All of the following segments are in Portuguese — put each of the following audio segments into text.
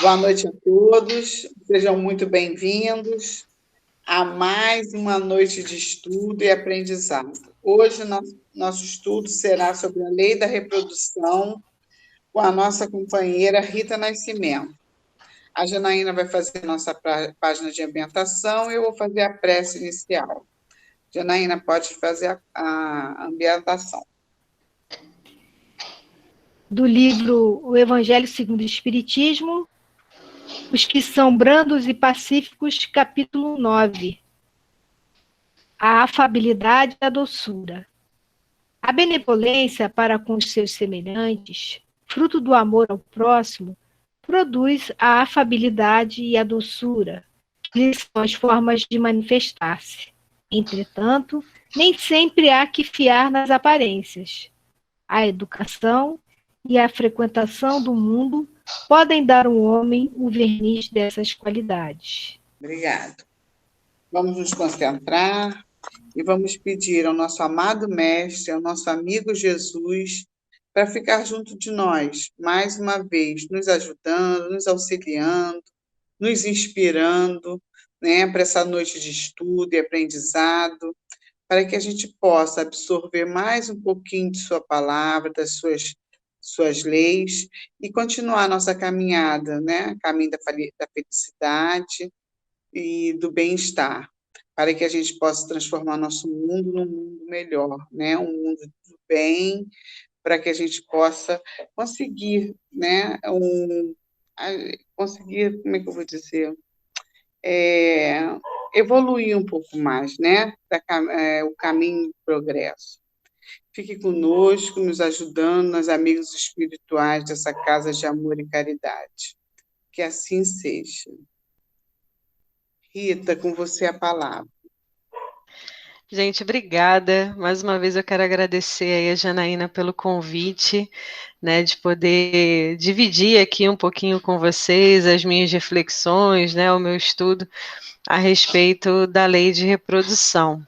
Boa noite a todos, sejam muito bem-vindos a mais uma noite de estudo e aprendizado. Hoje, nosso estudo será sobre a lei da reprodução com a nossa companheira Rita Nascimento. A Janaína vai fazer a nossa página de ambientação e eu vou fazer a prece inicial. Janaína, pode fazer a ambientação. Do livro O Evangelho segundo o Espiritismo, Os que são brandos e pacíficos, capítulo 9. A afabilidade e a doçura. A benevolência para com os seus semelhantes, fruto do amor ao próximo, produz a afabilidade e a doçura, que são as formas de manifestar-se. Entretanto, nem sempre há que fiar nas aparências. A educação e a frequentação do mundo podem dar ao homem o verniz dessas qualidades. Obrigada. Vamos nos concentrar e vamos pedir ao nosso amado Mestre, ao nosso amigo Jesus, para ficar junto de nós, mais uma vez, nos ajudando, nos auxiliando, nos inspirando, né, para essa noite de estudo e aprendizado, para que a gente possa absorver mais um pouquinho de sua palavra, das suas leis, e continuar a nossa caminhada, né, caminho da felicidade e do bem-estar, para que a gente possa transformar nosso mundo num mundo melhor, né, um mundo do bem, para que a gente possa conseguir, né, conseguir, como é que eu vou dizer, evoluir um pouco mais, né, o caminho do progresso. Fique conosco, nos ajudando, nos amigos espirituais dessa casa de amor e caridade. Que assim seja. Rita, com você a palavra. Gente, obrigada. Mais uma vez eu quero agradecer aí a Janaína pelo convite, né, de poder dividir aqui um pouquinho com vocês as minhas reflexões, né, o meu estudo a respeito da lei de reprodução.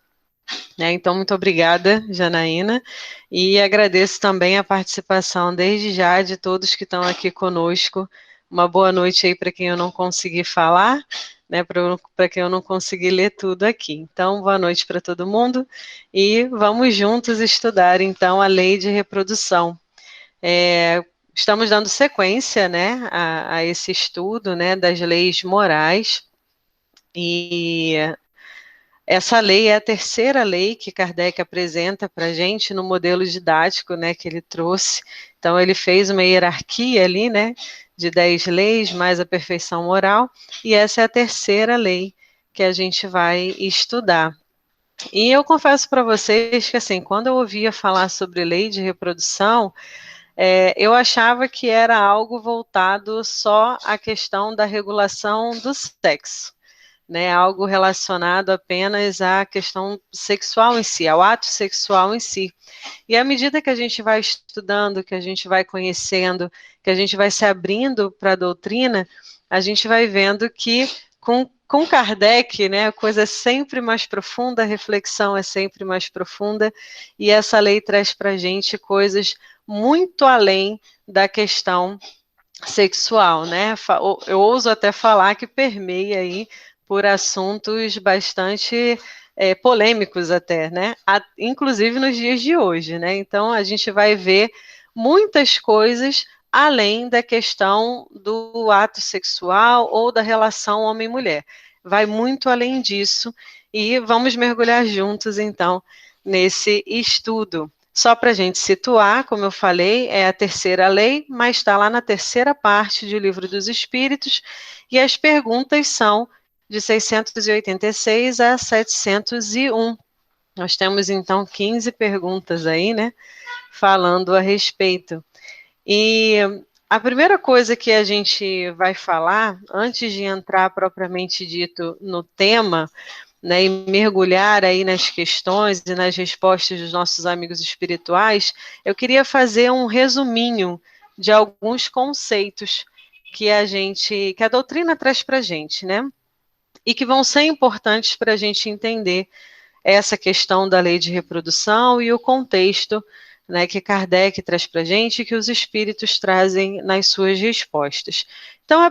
Né, então, muito obrigada, Janaína, e agradeço também a participação desde já de todos que estão aqui conosco. Uma boa noite aí para quem eu não consegui falar, né, para quem eu não consegui ler tudo aqui. Então, boa noite para todo mundo e vamos juntos estudar, então, a lei de reprodução. Estamos dando sequência, né, a esse estudo, né, das leis morais, e essa lei é a terceira lei que Kardec apresenta para a gente no modelo didático, né, que ele trouxe. Então, ele fez uma hierarquia ali, né, de 10 leis, mais a perfeição moral, e essa é a terceira lei que a gente vai estudar. E eu confesso para vocês que, assim, quando eu ouvia falar sobre lei de reprodução, eu achava que era algo voltado só à questão da regulação do sexo, né, algo relacionado apenas à questão sexual em si, ao ato sexual em si. E à medida que a gente vai estudando, que a gente vai conhecendo, que a gente vai se abrindo para a doutrina, a gente vai vendo que com Kardec, né, a coisa é sempre mais profunda, a reflexão é sempre mais profunda, e essa lei traz para a gente coisas muito além da questão sexual, né? Eu ouso até falar que permeia aí por assuntos bastante polêmicos até, né? Inclusive nos dias de hoje, né? Então a gente vai ver muitas coisas além da questão do ato sexual ou da relação homem-mulher. Vai muito além disso e vamos mergulhar juntos, então, nesse estudo. Só para a gente situar, como eu falei, é a terceira lei, mas está lá na terceira parte do Livro dos Espíritos, e as perguntas são de 686 a 701. Nós temos, então, 15 perguntas aí, né, falando a respeito. E a primeira coisa que a gente vai falar, antes de entrar propriamente dito no tema, né, e mergulhar aí nas questões e nas respostas dos nossos amigos espirituais, eu queria fazer um resuminho de alguns conceitos que a doutrina traz para a gente, né? E que vão ser importantes para a gente entender essa questão da lei de reprodução e o contexto né, que Kardec traz para a gente e que os espíritos trazem nas suas respostas. Então,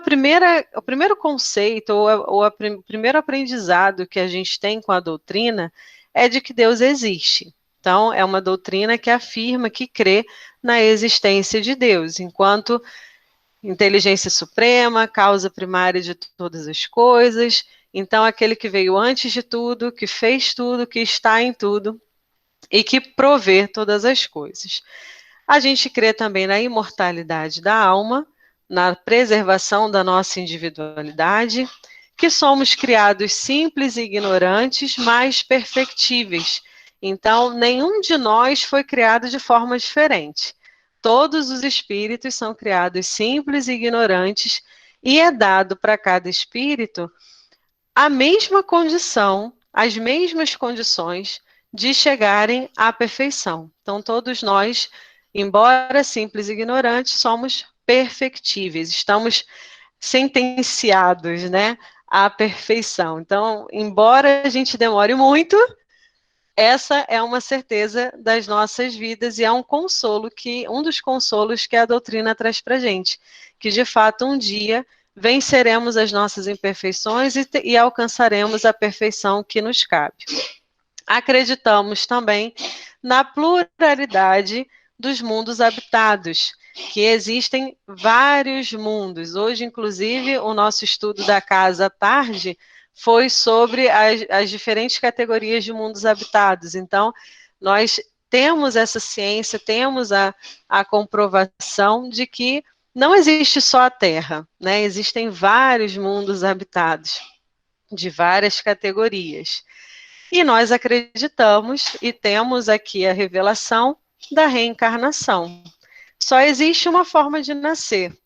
o primeiro conceito, o primeiro aprendizado que a gente tem com a doutrina é de que Deus existe. Então, é uma doutrina que afirma, que crê na existência de Deus, enquanto inteligência suprema, causa primária de todas as coisas. Então, aquele que veio antes de tudo, que fez tudo, que está em tudo e que provê todas as coisas. A gente crê também na imortalidade da alma, na preservação da nossa individualidade, que somos criados simples e ignorantes, mas perfectíveis. Então, nenhum de nós foi criado de forma diferente. Todos os espíritos são criados simples e ignorantes, e é dado para cada espírito a mesma condição, as mesmas condições de chegarem à perfeição. Então, todos nós, embora simples e ignorantes, somos perfectíveis, estamos sentenciados, né, à perfeição. Então, embora a gente demore muito, essa é uma certeza das nossas vidas e é um consolo um dos consolos que a doutrina traz para a gente, que de fato um dia venceremos as nossas imperfeições e alcançaremos a perfeição que nos cabe. Acreditamos também na pluralidade dos mundos habitados, que existem vários mundos. Hoje, inclusive, o nosso estudo da casa à tarde foi sobre as diferentes categorias de mundos habitados. Então, nós temos essa ciência, temos a comprovação de que não existe só a Terra, né? Existem vários mundos habitados, de várias categorias. E nós acreditamos e temos aqui a revelação da reencarnação. Só existe uma forma de nascer,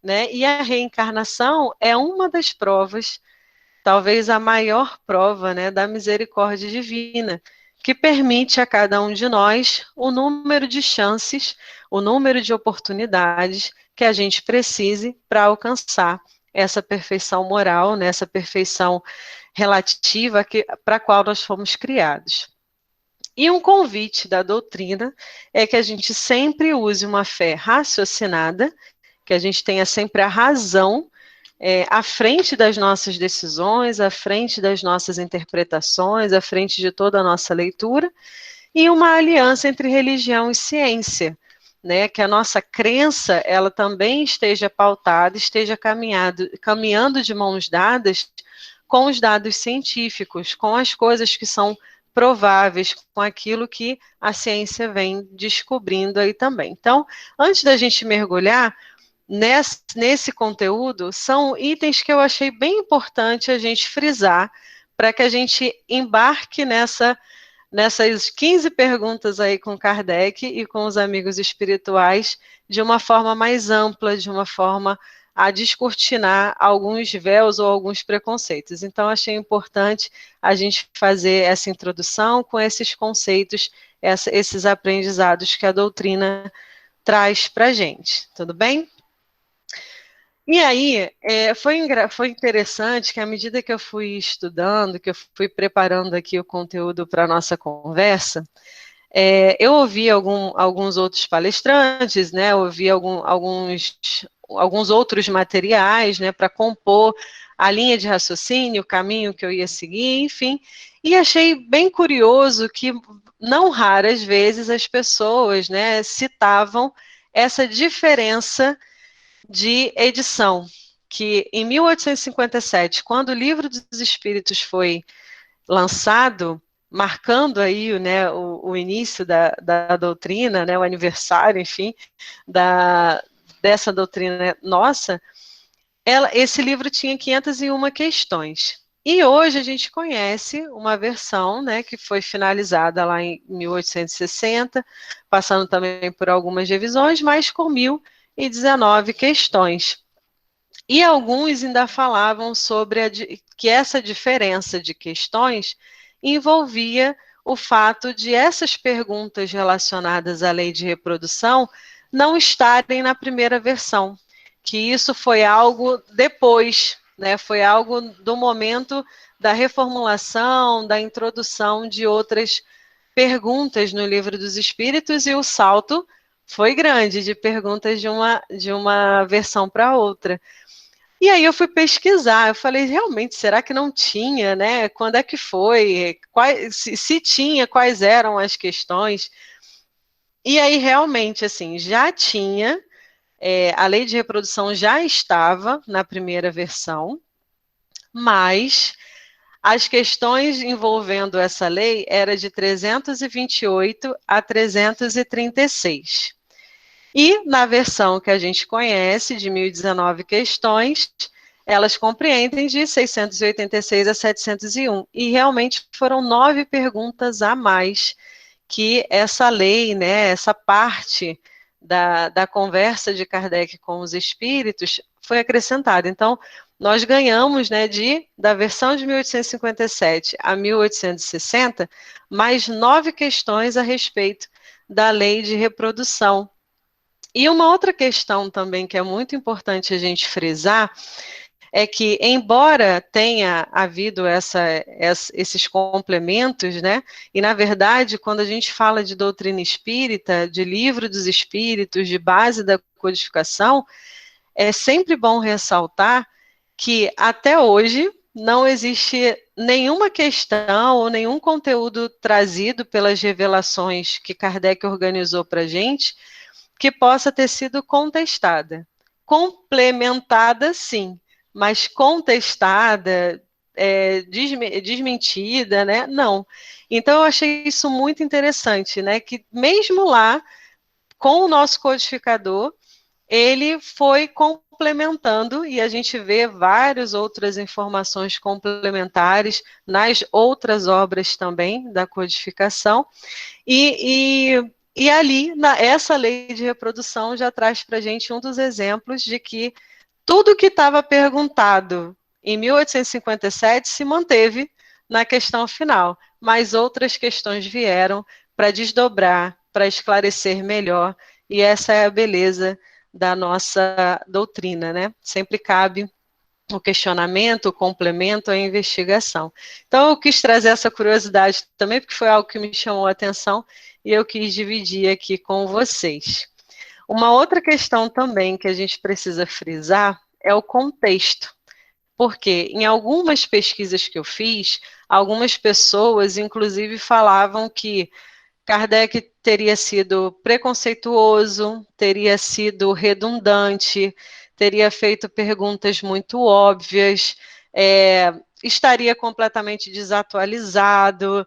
né? E a reencarnação é uma das provas, talvez a maior prova, né, da misericórdia divina, que permite a cada um de nós o número de chances, o número de oportunidades que a gente precise para alcançar essa perfeição moral, né, essa perfeição relativa para a qual nós fomos criados. E um convite da doutrina é que a gente sempre use uma fé raciocinada, que a gente tenha sempre a razão à frente das nossas decisões, à frente das nossas interpretações, à frente de toda a nossa leitura, e uma aliança entre religião e ciência, né? Que a nossa crença ela também esteja pautada, esteja caminhando de mãos dadas com os dados científicos, com as coisas que são prováveis, com aquilo que a ciência vem descobrindo aí também. Então, antes da gente mergulhar nesse conteúdo, são itens que eu achei bem importante a gente frisar, para que a gente embarque nessas 15 perguntas aí com Kardec e com os amigos espirituais, de uma forma mais ampla, de uma forma a descortinar alguns véus ou alguns preconceitos. Então, achei importante a gente fazer essa introdução com esses conceitos, esses aprendizados que a doutrina traz para a gente. Tudo bem? E aí, foi interessante que à medida que eu fui estudando, que eu fui preparando aqui o conteúdo para a nossa conversa, eu ouvi alguns outros palestrantes, né, ouvi alguns outros materiais, né, para compor a linha de raciocínio, o caminho que eu ia seguir, enfim, e achei bem curioso que, não raras vezes, as pessoas, né, citavam essa diferença de edição, que em 1857, quando o Livro dos Espíritos foi lançado, marcando aí, né, o início da doutrina, né, o aniversário, enfim, dessa doutrina nossa, esse livro tinha 501 questões. E hoje a gente conhece uma versão, né, que foi finalizada lá em 1860, passando também por algumas revisões, mas com 1019 questões. E alguns ainda falavam sobre que essa diferença de questões envolvia o fato de essas perguntas relacionadas à lei de reprodução não estarem na primeira versão, que isso foi algo depois, né, foi algo do momento da reformulação, da introdução de outras perguntas no Livro dos Espíritos e o salto foi grande de perguntas de uma versão para outra. E aí eu fui pesquisar, eu falei, realmente, será que não tinha, né? Quando é que foi? Se tinha, quais eram as questões? E aí, realmente, assim, já tinha, a lei de reprodução já estava na primeira versão, mas as questões envolvendo essa lei era de 328 a 336. E na versão que a gente conhece, de 1019 questões, elas compreendem de 686 a 701. E realmente foram 9 perguntas a mais que essa lei, né, essa parte da conversa de Kardec com os espíritos foi acrescentada. Então, nós ganhamos, né, da versão de 1857 a 1860, mais 9 questões a respeito da lei de reprodução. E uma outra questão também que é muito importante a gente frisar é que, embora tenha havido esses complementos, né, e na verdade, quando a gente fala de doutrina espírita, de livro dos espíritos, de base da codificação, é sempre bom ressaltar que até hoje não existe nenhuma questão ou nenhum conteúdo trazido pelas revelações que Kardec organizou para a gente que possa ter sido contestada. Complementada, sim, mas contestada, desmentida, né? Não. Então, eu achei isso muito interessante, né? Que mesmo lá, com o nosso codificador, ele foi complementando, e a gente vê várias outras informações complementares nas outras obras também da codificação, e ali, essa lei de reprodução já traz para a gente um dos exemplos de que tudo que estava perguntado em 1857 se manteve na questão final, mas outras questões vieram para desdobrar, para esclarecer melhor, e essa é a beleza da nossa doutrina, né? Sempre cabe o questionamento, o complemento, a investigação. Então, eu quis trazer essa curiosidade também, porque foi algo que me chamou a atenção e eu quis dividir aqui com vocês. Uma outra questão também que a gente precisa frisar é o contexto, porque em algumas pesquisas que eu fiz, algumas pessoas, inclusive, falavam que Kardec teria sido preconceituoso, teria sido redundante, teria feito perguntas muito óbvias, estaria completamente desatualizado.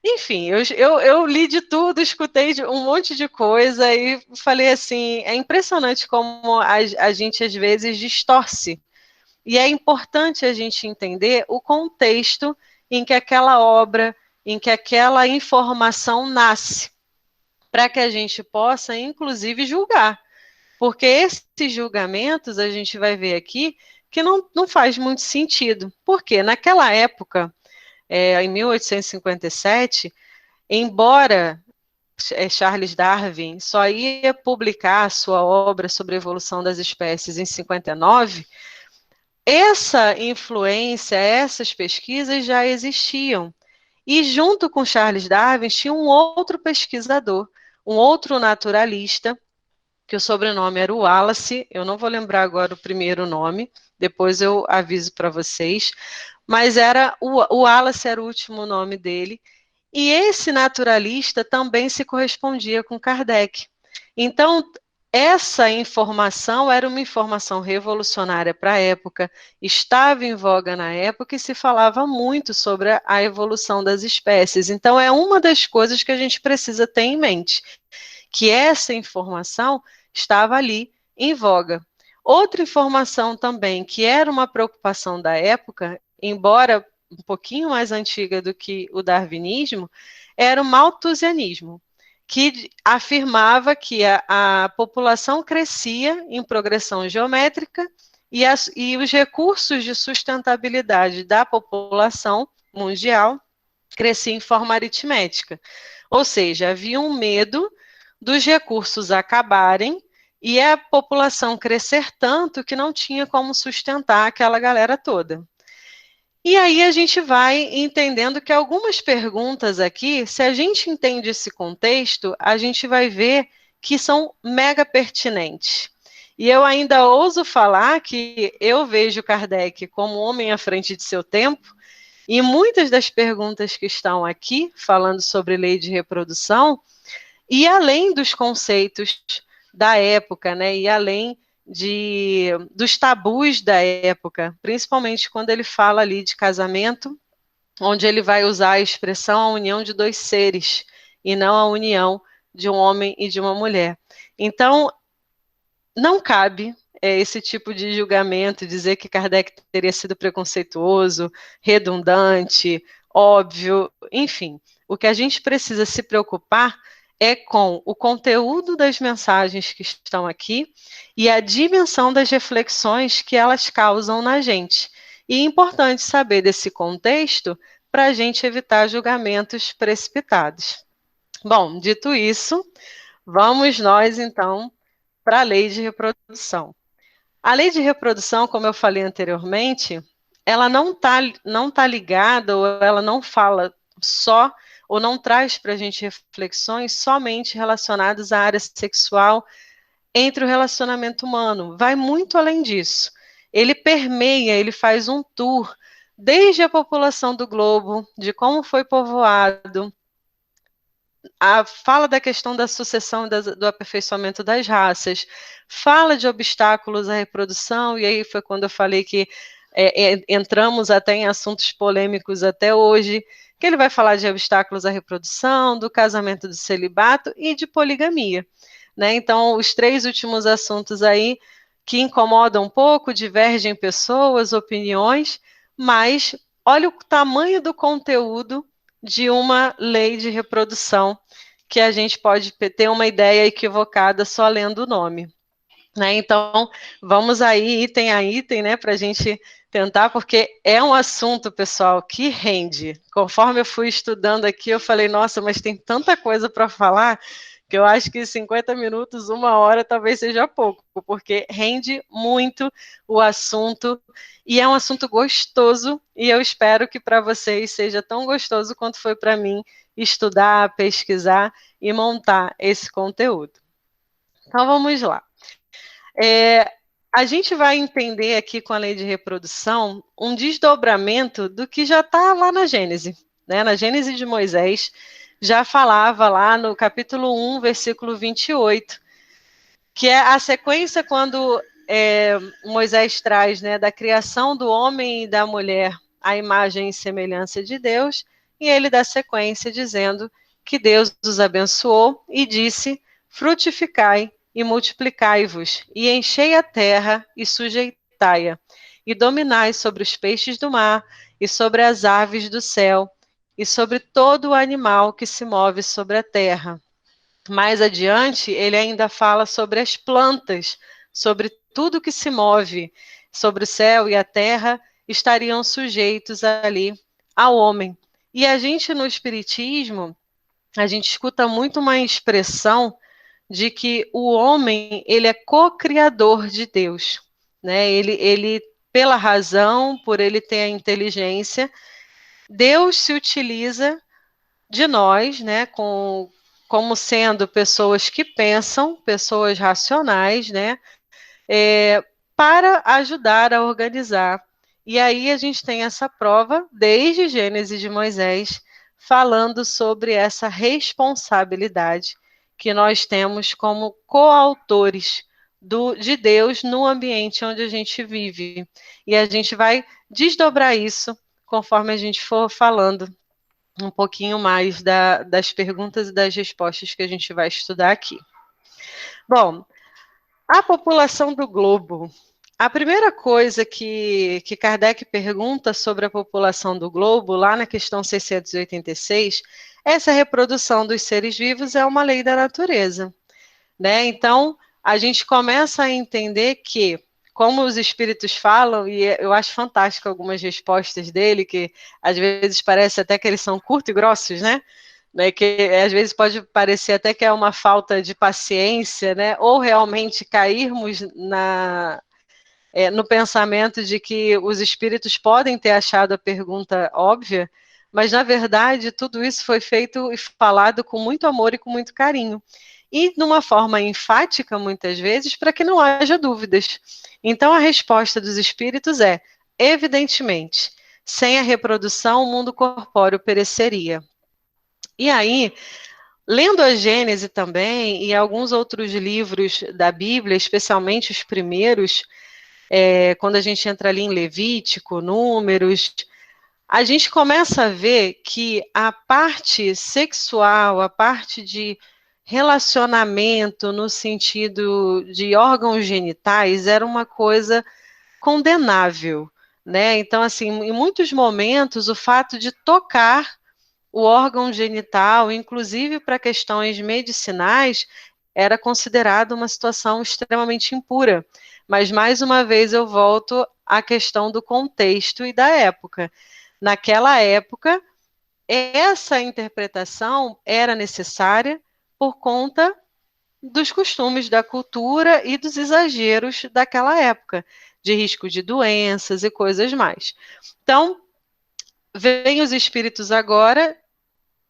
Enfim, eu li de tudo, escutei um monte de coisa e falei assim, é impressionante como a gente às vezes distorce. E é importante a gente entender o contexto em que aquela obra, em que aquela informação nasce, para que a gente possa, inclusive, julgar. Porque esses julgamentos, a gente vai ver aqui, que não faz muito sentido. Porque naquela época, em 1857, embora Charles Darwin só ia publicar a sua obra sobre a evolução das espécies em 59, essa influência, essas pesquisas já existiam. E junto com Charles Darwin tinha um outro pesquisador, um outro naturalista, que o sobrenome era Wallace, eu não vou lembrar agora o primeiro nome, depois eu aviso para vocês, mas o Wallace era o último nome dele, e esse naturalista também se correspondia com Kardec. Então, essa informação era uma informação revolucionária para a época, estava em voga na época e se falava muito sobre a evolução das espécies. Então, é uma das coisas que a gente precisa ter em mente, que essa informação estava ali em voga. Outra informação também, que era uma preocupação da época, embora um pouquinho mais antiga do que o darwinismo, era o malthusianismo, que afirmava que a população crescia em progressão geométrica e os recursos de sustentabilidade da população mundial cresciam em forma aritmética. Ou seja, havia um medo dos recursos acabarem e a população crescer tanto que não tinha como sustentar aquela galera toda. E aí a gente vai entendendo que algumas perguntas aqui, se a gente entende esse contexto, a gente vai ver que são mega pertinentes. E eu ainda ouso falar que eu vejo Kardec como um homem à frente de seu tempo, e muitas das perguntas que estão aqui, falando sobre lei de reprodução, e além dos conceitos da época, né, e além dos tabus da época, principalmente quando ele fala ali de casamento, onde ele vai usar a expressão a união de dois seres, e não a união de um homem e de uma mulher. Então, não cabe esse tipo de julgamento, dizer que Kardec teria sido preconceituoso, redundante, óbvio, enfim. O que a gente precisa se preocupar é com o conteúdo das mensagens que estão aqui e a dimensão das reflexões que elas causam na gente. E é importante saber desse contexto para a gente evitar julgamentos precipitados. Bom, dito isso, vamos nós então para a lei de reprodução. A lei de reprodução, como eu falei anteriormente, ela não tá ligada, ou ela não fala só, ou não traz para a gente reflexões somente relacionadas à área sexual entre o relacionamento humano. Vai muito além disso. Ele permeia, ele faz um tour desde a população do globo, de como foi povoado, fala da questão da sucessão e do aperfeiçoamento das raças, fala de obstáculos à reprodução, e aí foi quando eu falei que entramos até em assuntos polêmicos até hoje, que ele vai falar de obstáculos à reprodução, do casamento do celibato e de poligamia. Né? Então, os 3 últimos assuntos aí que incomodam um pouco, divergem pessoas, opiniões, mas olha o tamanho do conteúdo de uma lei de reprodução, que a gente pode ter uma ideia equivocada só lendo o nome. Né? Então, vamos aí, item a item, né, para a gente tentar, porque é um assunto, pessoal, que rende. Conforme eu fui estudando aqui, eu falei, nossa, mas tem tanta coisa para falar, que eu acho que 50 minutos, 1 hora, talvez seja pouco, porque rende muito o assunto, e é um assunto gostoso, e eu espero que para vocês seja tão gostoso quanto foi para mim estudar, pesquisar e montar esse conteúdo. Então, vamos lá. A gente vai entender aqui com a lei de reprodução um desdobramento do que já está lá na Gênese. Né? Na Gênese de Moisés, já falava lá no capítulo 1, versículo 28, que é a sequência quando Moisés traz, né, da criação do homem e da mulher a imagem e semelhança de Deus, e ele dá sequência dizendo que Deus os abençoou e disse: frutificai e multiplicai-vos, e enchei a terra e sujeitai-a, e dominai sobre os peixes do mar, e sobre as aves do céu, e sobre todo o animal que se move sobre a terra. Mais adiante, ele ainda fala sobre as plantas, sobre tudo que se move sobre o céu e a terra, estariam sujeitos ali ao homem. E a gente, no Espiritismo, a gente escuta muito uma expressão de que o homem, ele é co-criador de Deus, né? Ele, pela razão, por ele ter a inteligência, Deus se utiliza de nós, né, como sendo pessoas que pensam, pessoas racionais, né, para ajudar a organizar. E aí a gente tem essa prova, desde Gênesis de Moisés, falando sobre essa responsabilidade que nós temos como coautores de Deus no ambiente onde a gente vive. E a gente vai desdobrar isso conforme a gente for falando um pouquinho mais das perguntas e das respostas que a gente vai estudar aqui. Bom, a população do globo. A primeira coisa que Kardec pergunta sobre a população do globo, lá na questão 686, é se a reprodução dos seres vivos é uma lei da natureza. Né? Então, a gente começa a entender que, como os espíritos falam, e eu acho fantástico algumas respostas dele, que às vezes parece até que eles são curtos e grossos, né? Que às vezes pode parecer até que é uma falta de paciência, né? Ou realmente cairmos no pensamento de que os espíritos podem ter achado a pergunta óbvia, mas, na verdade, tudo isso foi feito e falado com muito amor e com muito carinho. E de uma forma enfática, muitas vezes, para que não haja dúvidas. Então, a resposta dos espíritos é, evidentemente, sem a reprodução, o mundo corpóreo pereceria. E aí, lendo a Gênese também, e alguns outros livros da Bíblia, especialmente os primeiros, quando a gente entra ali em Levítico, Números, a gente começa a ver que a parte sexual, a parte de relacionamento no sentido de órgãos genitais era uma coisa condenável, né? Então, assim, em muitos momentos, o fato de tocar o órgão genital, inclusive para questões medicinais, era considerado uma situação extremamente impura. Mas, mais uma vez, eu volto à questão do contexto e da época. Naquela época, essa interpretação era necessária por conta dos costumes da cultura e dos exageros daquela época, de risco de doenças e coisas mais. Então, vem os espíritos agora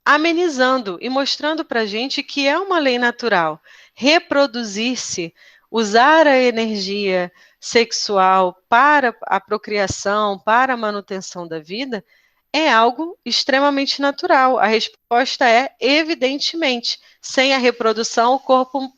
amenizando e mostrando para a gente que é uma lei natural. Reproduzir-se, usar a energia sexual para a procriação, para a manutenção da vida, é algo extremamente natural. A resposta é, evidentemente, sem a reprodução, o corpo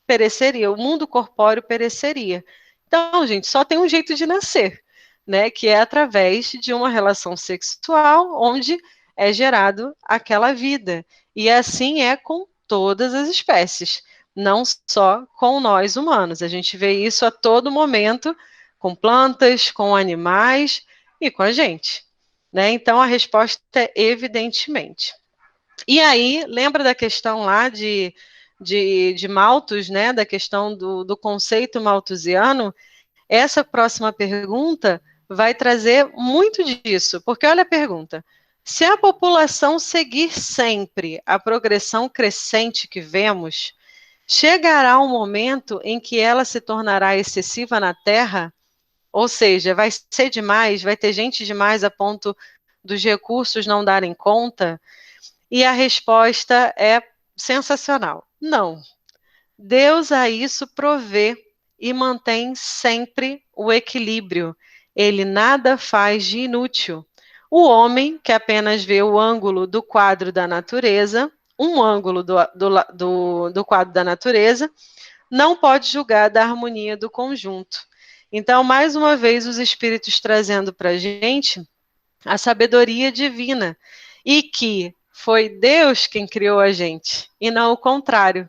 pereceria, o mundo corpóreo pereceria. Então, gente, só tem um jeito de nascer, né? Que é através de uma relação sexual onde é gerado aquela vida. E assim é com todas as espécies, não só com nós humanos. A gente vê isso a todo momento com plantas, com animais e com a gente, né? Então a resposta é evidentemente. E aí, lembra da questão lá de Malthus, né? Da questão do conceito malthusiano? Essa próxima pergunta vai trazer muito disso, porque olha a pergunta: se a população seguir sempre a progressão crescente que vemos, chegará um momento em que ela se tornará excessiva na Terra? Ou seja, vai ser demais, vai ter gente demais a ponto dos recursos não darem conta? E a resposta é sensacional: não. Deus a isso provê e mantém sempre o equilíbrio. Ele nada faz de inútil. O homem, que apenas vê o ângulo do quadro da natureza, um ângulo do quadro da natureza, não pode julgar da harmonia do conjunto. Então, mais uma vez, os espíritos trazendo para a gente a sabedoria divina, e que foi Deus quem criou a gente, e não o contrário.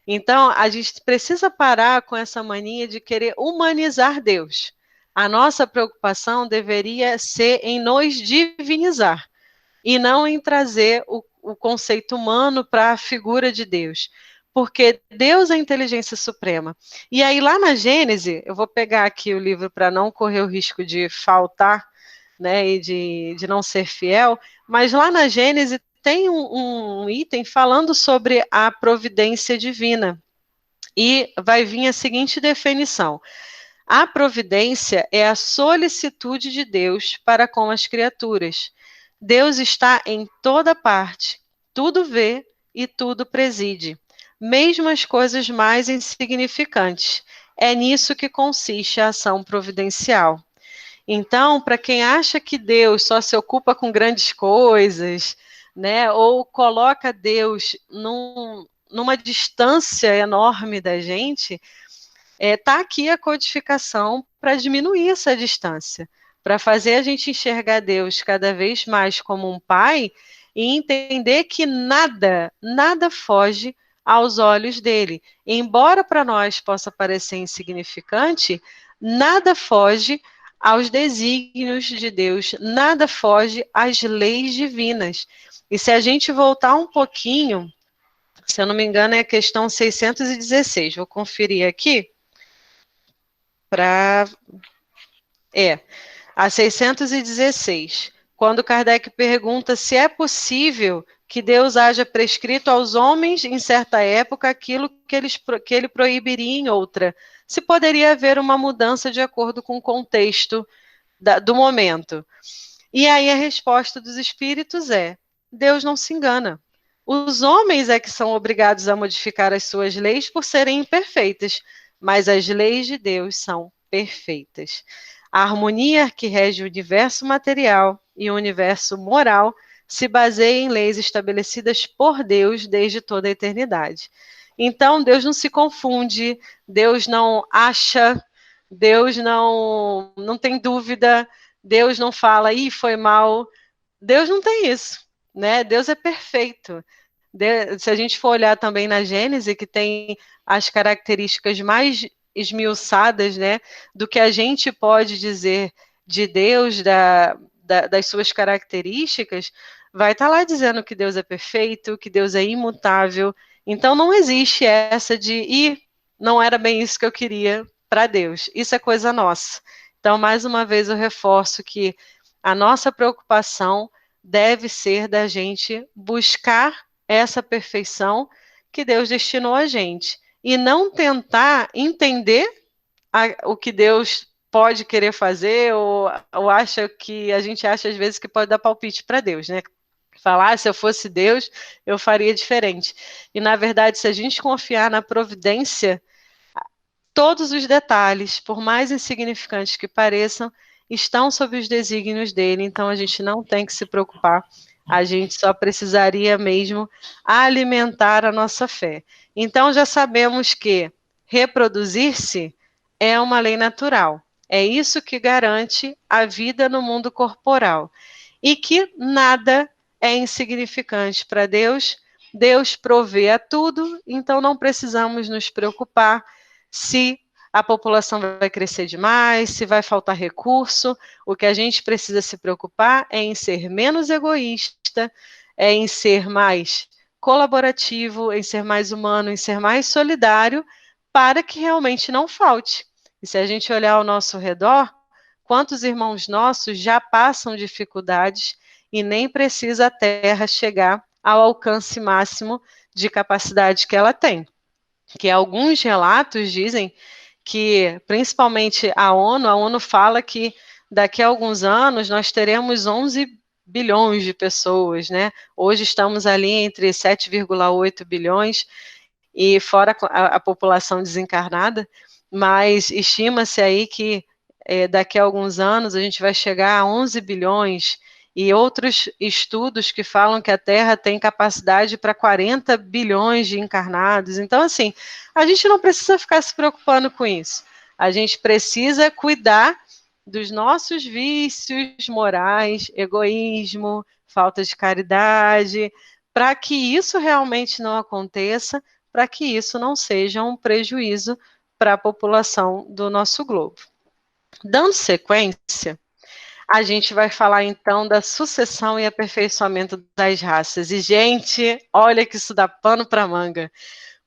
Então, a gente precisa parar com essa mania de querer humanizar Deus. A nossa preocupação deveria ser em nos divinizar, e não em trazer o conceito humano para a figura de Deus. Porque Deus é a inteligência suprema. E aí, lá na Gênese, eu vou pegar aqui o livro para não correr o risco de faltar, né, e de não ser fiel, mas lá na Gênese tem um item falando sobre a providência divina. E vai vir a seguinte definição: a providência é a solicitude de Deus para com as criaturas. Deus está em toda parte, tudo vê e tudo preside, mesmo as coisas mais insignificantes. É nisso que consiste a ação providencial. Então, para quem acha que Deus só se ocupa com grandes coisas, né, ou coloca Deus numa distância enorme da gente, está aqui a codificação para diminuir essa distância, para fazer a gente enxergar Deus cada vez mais como um pai e entender que nada foge aos olhos dele. Embora para nós possa parecer insignificante, nada foge aos desígnios de Deus, nada foge às leis divinas. E se a gente voltar um pouquinho, se eu não me engano, é a questão 616, vou conferir aqui, a 616, quando Kardec pergunta se é possível que Deus haja prescrito aos homens em certa época aquilo que ele proibiria em outra. Se poderia haver uma mudança de acordo com o contexto do momento. E aí a resposta dos espíritos é: Deus não se engana. Os homens é que são obrigados a modificar as suas leis por serem imperfeitas, mas as leis de Deus são perfeitas. A harmonia que rege o universo material e o universo moral se baseia em leis estabelecidas por Deus desde toda a eternidade. Então, Deus não se confunde, Deus não acha, Deus não tem dúvida, Deus não fala, ih, foi mal. Deus não tem isso, né? Deus é perfeito. Se a gente for olhar também na Gênese, que tem as características mais esmiuçadas, né, do que a gente pode dizer de Deus, das suas características, vai estar lá dizendo que Deus é perfeito, que Deus é imutável. Então não existe essa de, não era bem isso que eu queria para Deus. Isso é coisa nossa. Então, mais uma vez, eu reforço que a nossa preocupação deve ser da gente buscar essa perfeição que Deus destinou a gente e não tentar entender o que Deus pode querer fazer ou acha que a gente acha às vezes que pode dar palpite para Deus, né? Falar, se eu fosse Deus, eu faria diferente. E na verdade, se a gente confiar na providência, todos os detalhes, por mais insignificantes que pareçam, estão sob os desígnios dele, então a gente não tem que se preocupar, a gente só precisaria mesmo alimentar a nossa fé. Então já sabemos que reproduzir-se é uma lei natural, é isso que garante a vida no mundo corporal, e que nada é insignificante para Deus, Deus provê a tudo, então não precisamos nos preocupar se a população vai crescer demais, se vai faltar recurso. O que a gente precisa se preocupar é em ser menos egoísta, é em ser mais colaborativo, em ser mais humano, em ser mais solidário, para que realmente não falte. E se a gente olhar ao nosso redor, quantos irmãos nossos já passam dificuldades e nem precisa a Terra chegar ao alcance máximo de capacidade que ela tem? Que alguns relatos dizem que, principalmente a ONU fala que daqui a alguns anos nós teremos 11 bilhões de pessoas, né? Hoje estamos ali entre 7,8 bilhões e fora a população desencarnada, mas estima-se aí que daqui a alguns anos a gente vai chegar a 11 bilhões e outros estudos que falam que a Terra tem capacidade para 40 bilhões de encarnados. Então, assim, a gente não precisa ficar se preocupando com isso. A gente precisa cuidar dos nossos vícios morais, egoísmo, falta de caridade, para que isso realmente não aconteça, para que isso não seja um prejuízo para a população do nosso globo. Dando sequência, a gente vai falar então da sucessão e aperfeiçoamento das raças. E, gente, olha que isso dá pano para manga.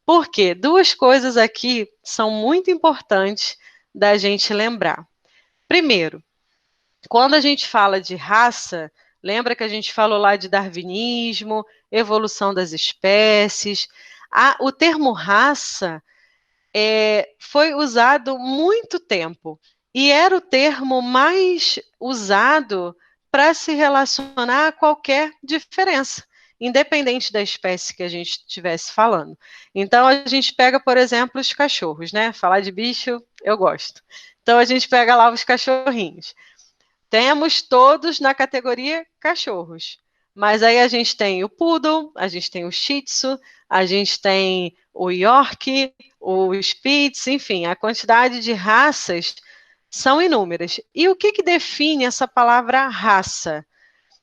Por quê? Duas coisas aqui são muito importantes da gente lembrar. Primeiro, quando a gente fala de raça, lembra que a gente falou lá de darwinismo, evolução das espécies. O termo raça foi usado muito tempo e era o termo mais usado para se relacionar a qualquer diferença, independente da espécie que a gente estivesse falando. Então, a gente pega, por exemplo, os cachorros, né? Falar de bicho, eu gosto. Então, a gente pega lá os cachorrinhos. Temos todos na categoria cachorros. Mas aí a gente tem o poodle, a gente tem o shih tzu, a gente tem o york, o spitz, enfim, a quantidade de raças são inúmeras. E o que define essa palavra raça?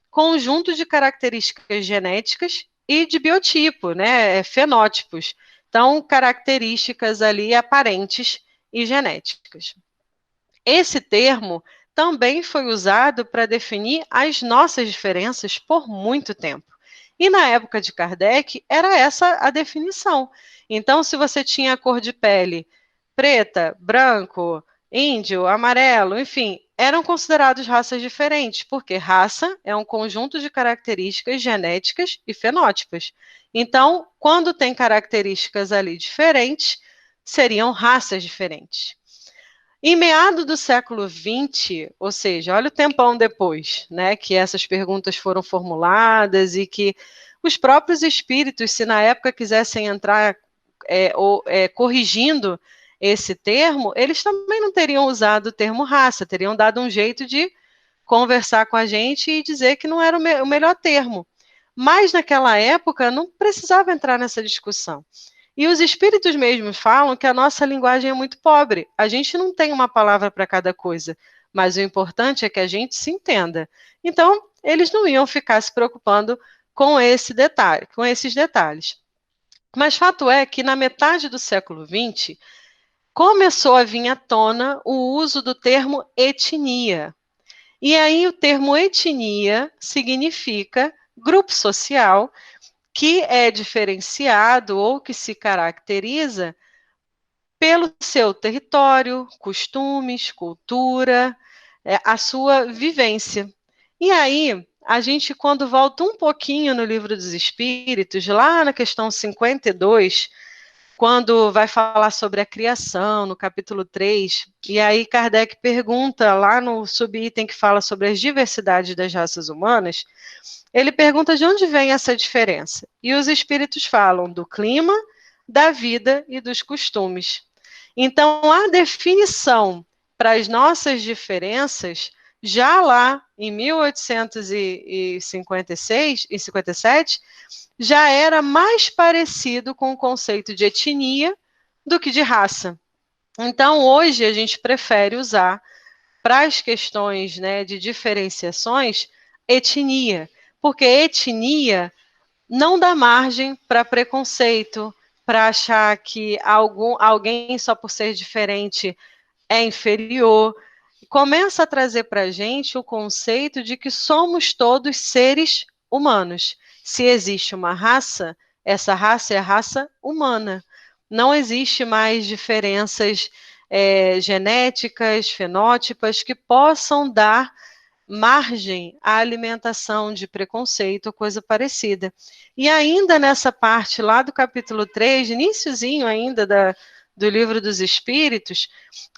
Conjunto de características genéticas e de biotipo, né? Fenótipos. Então, características ali aparentes e genéticas. Esse termo também foi usado para definir as nossas diferenças por muito tempo. E na época de Kardec, era essa a definição. Então, se você tinha a cor de pele preta, branco, índio, amarelo, enfim, eram considerados raças diferentes, porque raça é um conjunto de características genéticas e fenótipos. Então, quando tem características ali diferentes, seriam raças diferentes. Em meado do século XX, ou seja, olha o tempão depois, né, que essas perguntas foram formuladas e que os próprios espíritos, se na época quisessem entrar corrigindo esse termo, eles também não teriam usado o termo raça, teriam dado um jeito de conversar com a gente e dizer que não era o melhor termo. Mas naquela época não precisava entrar nessa discussão. E os espíritos mesmos falam que a nossa linguagem é muito pobre. A gente não tem uma palavra para cada coisa, mas o importante é que a gente se entenda. Então, eles não iam ficar se preocupando com esse detalhe, com esses detalhes. Mas fato é que na metade do século XX começou a vir à tona o uso do termo etnia. E aí o termo etnia significa grupo social que é diferenciado ou que se caracteriza pelo seu território, costumes, cultura, a sua vivência. E aí, a gente, quando volta um pouquinho no Livro dos Espíritos, lá na questão 52, quando vai falar sobre a criação, no capítulo 3, e aí Kardec pergunta, lá no subitem que fala sobre as diversidades das raças humanas, ele pergunta de onde vem essa diferença. E os espíritos falam do clima, da vida e dos costumes. Então, a definição para as nossas diferenças, já lá em 1856 e 57, já era mais parecido com o conceito de etnia do que de raça. Então, hoje, a gente prefere usar, para as questões, né, de diferenciações, etnia, porque etnia não dá margem para preconceito, para achar que alguém só por ser diferente é inferior. Começa a trazer para a gente o conceito de que somos todos seres humanos. Se existe uma raça, essa raça é a raça humana. Não existe mais diferenças genéticas, fenótipas, que possam dar margem à alimentação de preconceito, coisa parecida. E ainda nessa parte lá do capítulo 3, iniciozinho ainda do Livro dos Espíritos,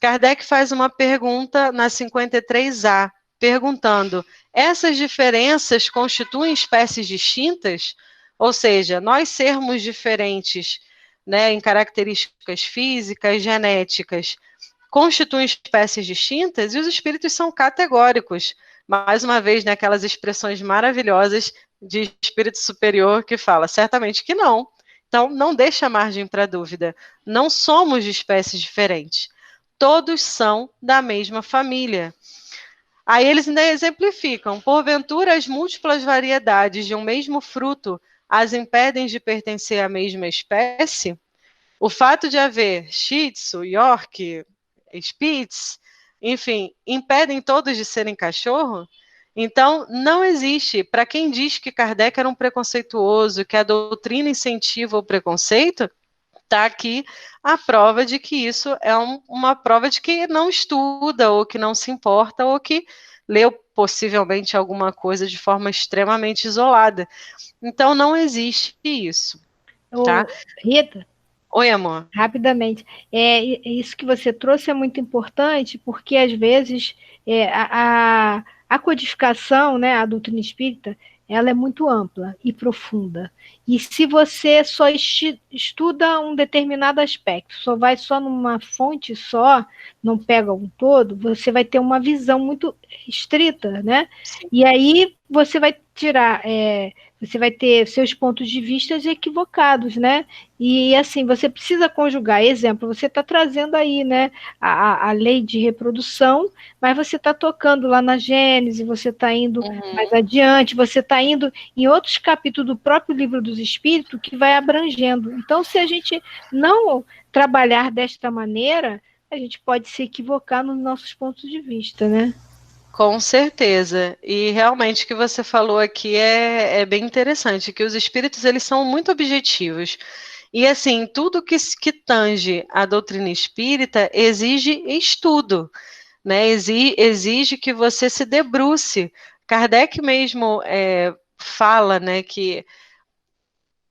Kardec faz uma pergunta na 53A, perguntando: essas diferenças constituem espécies distintas? Ou seja, nós sermos diferentes, né, em características físicas, genéticas, constituem espécies distintas? E os espíritos são categóricos. Mais uma vez, naquelas expressões maravilhosas de espírito superior que fala, certamente que não. Então, não deixa margem para dúvida. Não somos de espécies diferentes. Todos são da mesma família. Aí eles ainda exemplificam. Porventura, as múltiplas variedades de um mesmo fruto as impedem de pertencer à mesma espécie? O fato de haver Shih Tzu, York, Spitz, enfim, impedem todos de serem cachorro? Então, não existe. Para quem diz que Kardec era um preconceituoso, que a doutrina incentiva o preconceito, está aqui a prova de que isso é uma prova de que não estuda, ou que não se importa, ou que leu possivelmente alguma coisa de forma extremamente isolada. Então, não existe isso. Tá? Rita? Oi, amor. Rapidamente. Isso que você trouxe é muito importante, porque às vezes a codificação, né, a doutrina espírita, ela é muito ampla e profunda. E se você só estuda um determinado aspecto, só vai só numa fonte só, não pega um todo, você vai ter uma visão muito estrita, né? Sim. E aí você vai tirar, você vai ter seus pontos de vista equivocados, né? E assim, você precisa conjugar. Exemplo, você está trazendo aí, né, a lei de reprodução, mas você está tocando lá na Gênese, você está indo mais adiante, você está indo em outros capítulos do próprio Livro dos Espíritos que vai abrangendo. Então, se a gente não trabalhar desta maneira, a gente pode se equivocar nos nossos pontos de vista, né? Com certeza. E realmente o que você falou aqui é bem interessante, que os espíritos eles são muito objetivos. E assim, tudo que tange a doutrina espírita exige estudo, né? Exige que você se debruce. Kardec mesmo fala, né, que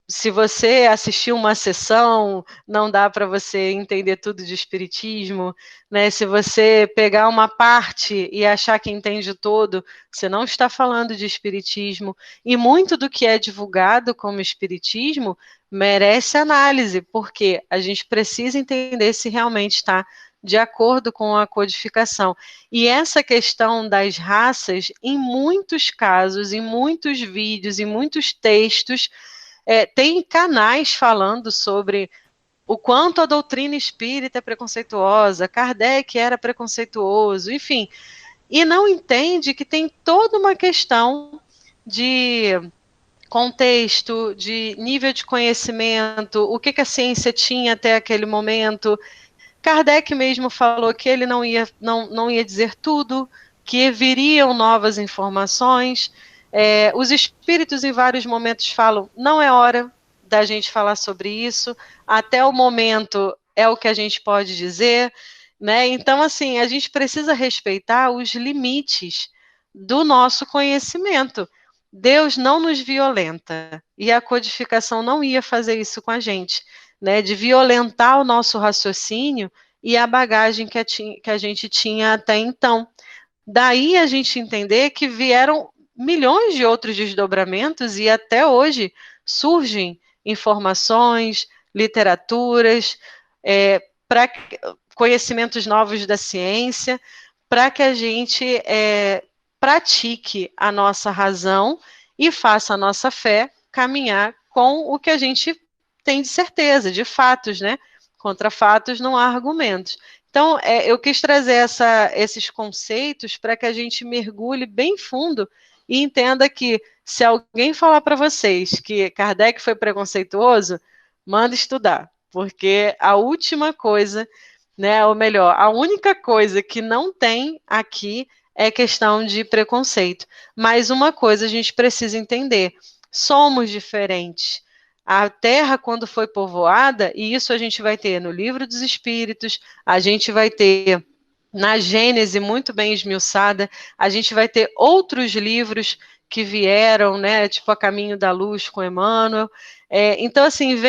se você assistir uma sessão, não dá para você entender tudo de espiritismo, né? Se você pegar uma parte e achar que entende todo, você não está falando de espiritismo. E muito do que é divulgado como espiritismo merece análise, porque a gente precisa entender se realmente está de acordo com a codificação. E essa questão das raças, em muitos casos, em muitos vídeos, em muitos textos, tem canais falando sobre o quanto a doutrina espírita é preconceituosa, Kardec era preconceituoso, enfim, e não entende que tem toda uma questão de contexto, de nível de conhecimento, o que a ciência tinha até aquele momento. Kardec mesmo falou que ele não ia dizer tudo, que viriam novas informações. Os espíritos em vários momentos falam, não é hora da gente falar sobre isso, até o momento é o que a gente pode dizer, né? Então, assim, a gente precisa respeitar os limites do nosso conhecimento. Deus não nos violenta, e a codificação não ia fazer isso com a gente, né? De violentar o nosso raciocínio e a bagagem que a gente tinha até então. Daí a gente entender que vieram milhões de outros desdobramentos e até hoje surgem informações, literaturas, para conhecimentos novos da ciência, para que a gente pratique a nossa razão e faça a nossa fé caminhar com o que a gente tem de certeza, de fatos, né? Contra fatos não há argumentos. Então, eu quis trazer esses conceitos para que a gente mergulhe bem fundo e entenda que se alguém falar para vocês que Kardec foi preconceituoso, manda estudar, porque a última coisa, né, ou melhor, a única coisa que não tem aqui é questão de preconceito. Mas uma coisa a gente precisa entender: somos diferentes. A Terra, quando foi povoada, e isso a gente vai ter no Livro dos Espíritos, a gente vai ter na Gênese muito bem esmiuçada, a gente vai ter outros livros que vieram, né, tipo A Caminho da Luz com Emmanuel. Então, assim,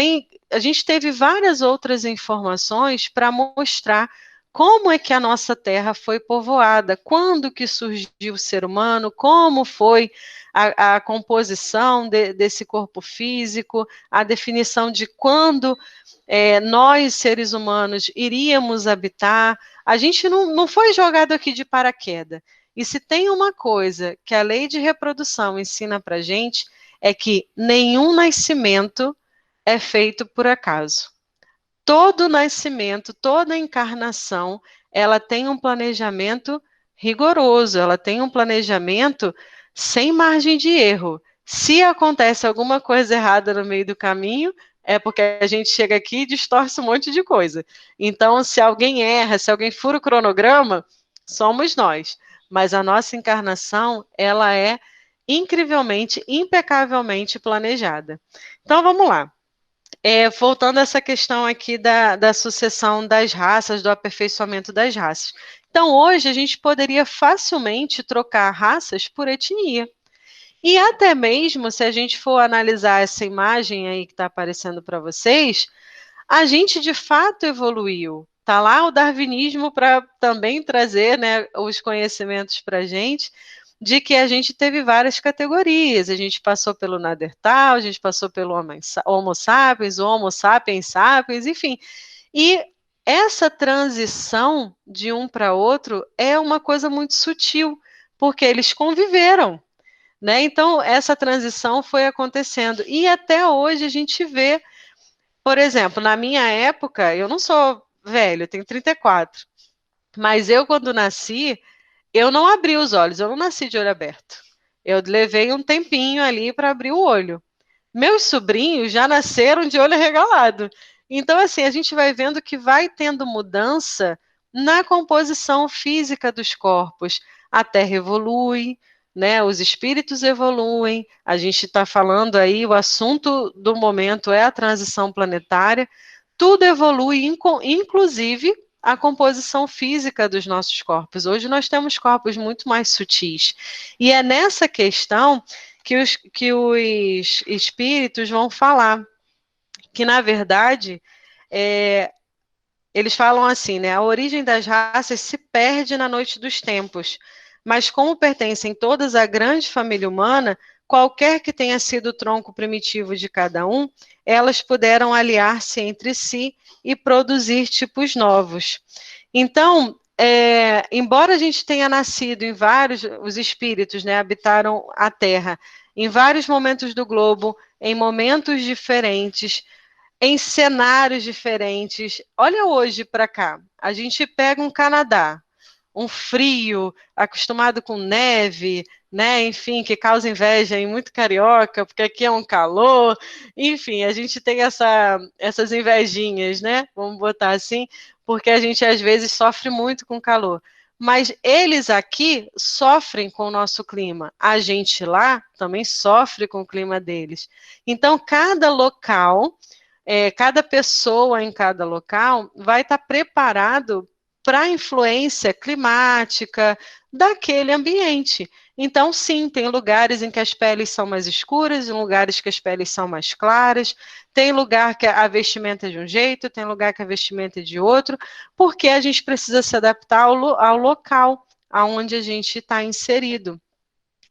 a gente teve várias outras informações para mostrar como é que a nossa Terra foi povoada, quando que surgiu o ser humano, como foi a composição desse corpo físico, a definição de quando nós, seres humanos, iríamos habitar. A gente não foi jogado aqui de paraquedas. E se tem uma coisa que a lei de reprodução ensina para a gente, é que nenhum nascimento é feito por acaso. Todo nascimento, toda encarnação, ela tem um planejamento rigoroso, ela tem um planejamento sem margem de erro. Se acontece alguma coisa errada no meio do caminho, é porque a gente chega aqui e distorce um monte de coisa. Então, se alguém erra, se alguém fura o cronograma, somos nós. Mas a nossa encarnação, ela é incrivelmente, impecavelmente planejada. Então, vamos lá. Voltando a essa questão aqui da sucessão das raças, do aperfeiçoamento das raças. Então, hoje, a gente poderia facilmente trocar raças por etnia. E até mesmo, se a gente for analisar essa imagem aí que está aparecendo para vocês, a gente de fato evoluiu. Está lá o darwinismo para também trazer, né, os conhecimentos para a gente, de que a gente teve várias categorias. A gente passou pelo Neandertal, a gente passou pelo Homo sapiens, o Homo sapiens sapiens, enfim. E essa transição de um para outro é uma coisa muito sutil, porque eles conviveram, né? Então, essa transição foi acontecendo. E até hoje a gente vê, por exemplo, na minha época, eu não sou velho, eu tenho 34, mas eu, quando nasci, eu não abri os olhos, eu não nasci de olho aberto. Eu levei um tempinho ali para abrir o olho. Meus sobrinhos já nasceram de olho arregalado. Então, assim, a gente vai vendo que vai tendo mudança na composição física dos corpos. A Terra evolui, né? Os espíritos evoluem, a gente está falando aí, o assunto do momento é a transição planetária, tudo evolui, inclusive a composição física dos nossos corpos. Hoje nós temos corpos muito mais sutis. E é nessa questão que os espíritos vão falar, que na verdade, eles falam assim, né? A origem das raças se perde na noite dos tempos, mas como pertencem todas à grande família humana, qualquer que tenha sido o tronco primitivo de cada um, elas puderam aliar-se entre si e produzir tipos novos. Então, embora a gente tenha nascido em vários, os espíritos, né, habitaram a Terra em vários momentos do globo, em momentos diferentes, em cenários diferentes. Olha hoje para cá, a gente pega um Canadá, um frio, acostumado com neve, né? Enfim, que causa inveja em muito carioca, porque aqui é um calor. Enfim, a gente tem essas invejinhas, né? Vamos botar assim, porque a gente às vezes sofre muito com calor. Mas eles aqui sofrem com o nosso clima. A gente lá também sofre com o clima deles. Então, cada local, cada pessoa em cada local vai estar preparado para a influência climática daquele ambiente. Então, sim, tem lugares em que as peles são mais escuras, em lugares que as peles são mais claras, tem lugar que a vestimenta é de um jeito, tem lugar que a vestimenta é de outro, porque a gente precisa se adaptar ao local aonde a gente está inserido.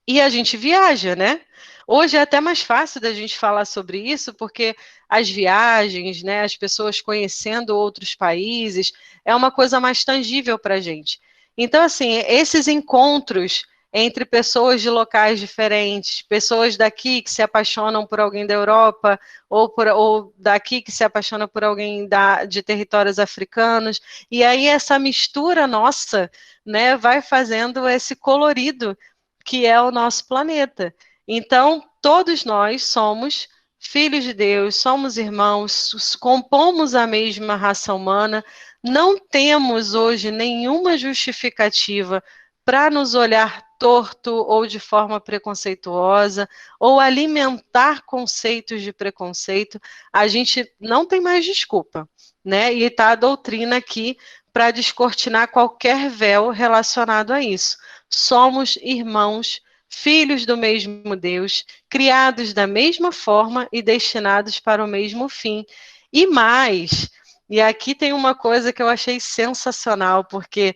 E a gente viaja, né? Hoje é até mais fácil da gente falar sobre isso, porque as viagens, né, as pessoas conhecendo outros países, é uma coisa mais tangível para a gente. Então, assim, esses encontros entre pessoas de locais diferentes, pessoas daqui que se apaixonam por alguém da Europa, ou daqui que se apaixona por alguém de territórios africanos, e aí essa mistura nossa, né, vai fazendo esse colorido que é o nosso planeta. Então, todos nós somos filhos de Deus, somos irmãos, compomos a mesma raça humana, não temos hoje nenhuma justificativa para nos olhar torto ou de forma preconceituosa, ou alimentar conceitos de preconceito. A gente não tem mais desculpa, né? E está a doutrina aqui para descortinar qualquer véu relacionado a isso. Somos irmãos, filhos do mesmo Deus, criados da mesma forma e destinados para o mesmo fim. E mais, e aqui tem uma coisa que eu achei sensacional, porque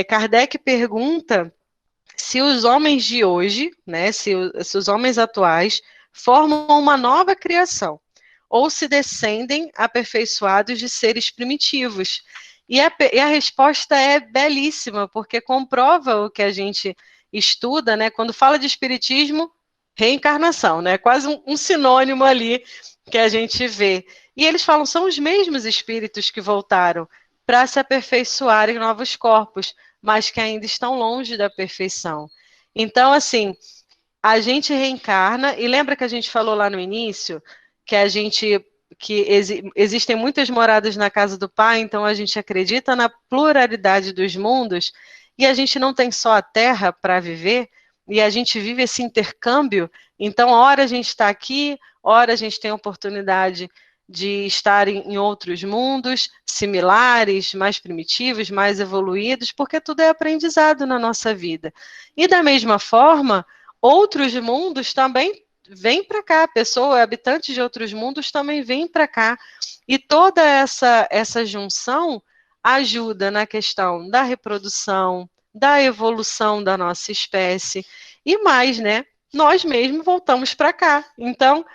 Kardec pergunta se os homens de hoje, né, se os homens atuais, formam uma nova criação, ou se descendem aperfeiçoados de seres primitivos. E a resposta é belíssima, porque comprova o que a gente estuda, né? Quando fala de espiritismo, reencarnação, né? Quase um sinônimo ali que a gente vê. E eles falam, são os mesmos espíritos que voltaram para se aperfeiçoar em novos corpos, mas que ainda estão longe da perfeição. Então, assim, a gente reencarna, e lembra que a gente falou lá no início que existem muitas moradas na casa do Pai, então a gente acredita na pluralidade dos mundos, e a gente não tem só a Terra para viver, e a gente vive esse intercâmbio, então ora a gente está aqui, ora a gente tem a oportunidade de estar em outros mundos similares, mais primitivos, mais evoluídos, porque tudo é aprendizado na nossa vida. E da mesma forma, outros mundos também vêm para cá, habitantes de outros mundos também vêm para cá. E toda essa junção ajuda na questão da reprodução, da evolução da nossa espécie, e mais, né? Nós mesmos voltamos para cá. Então,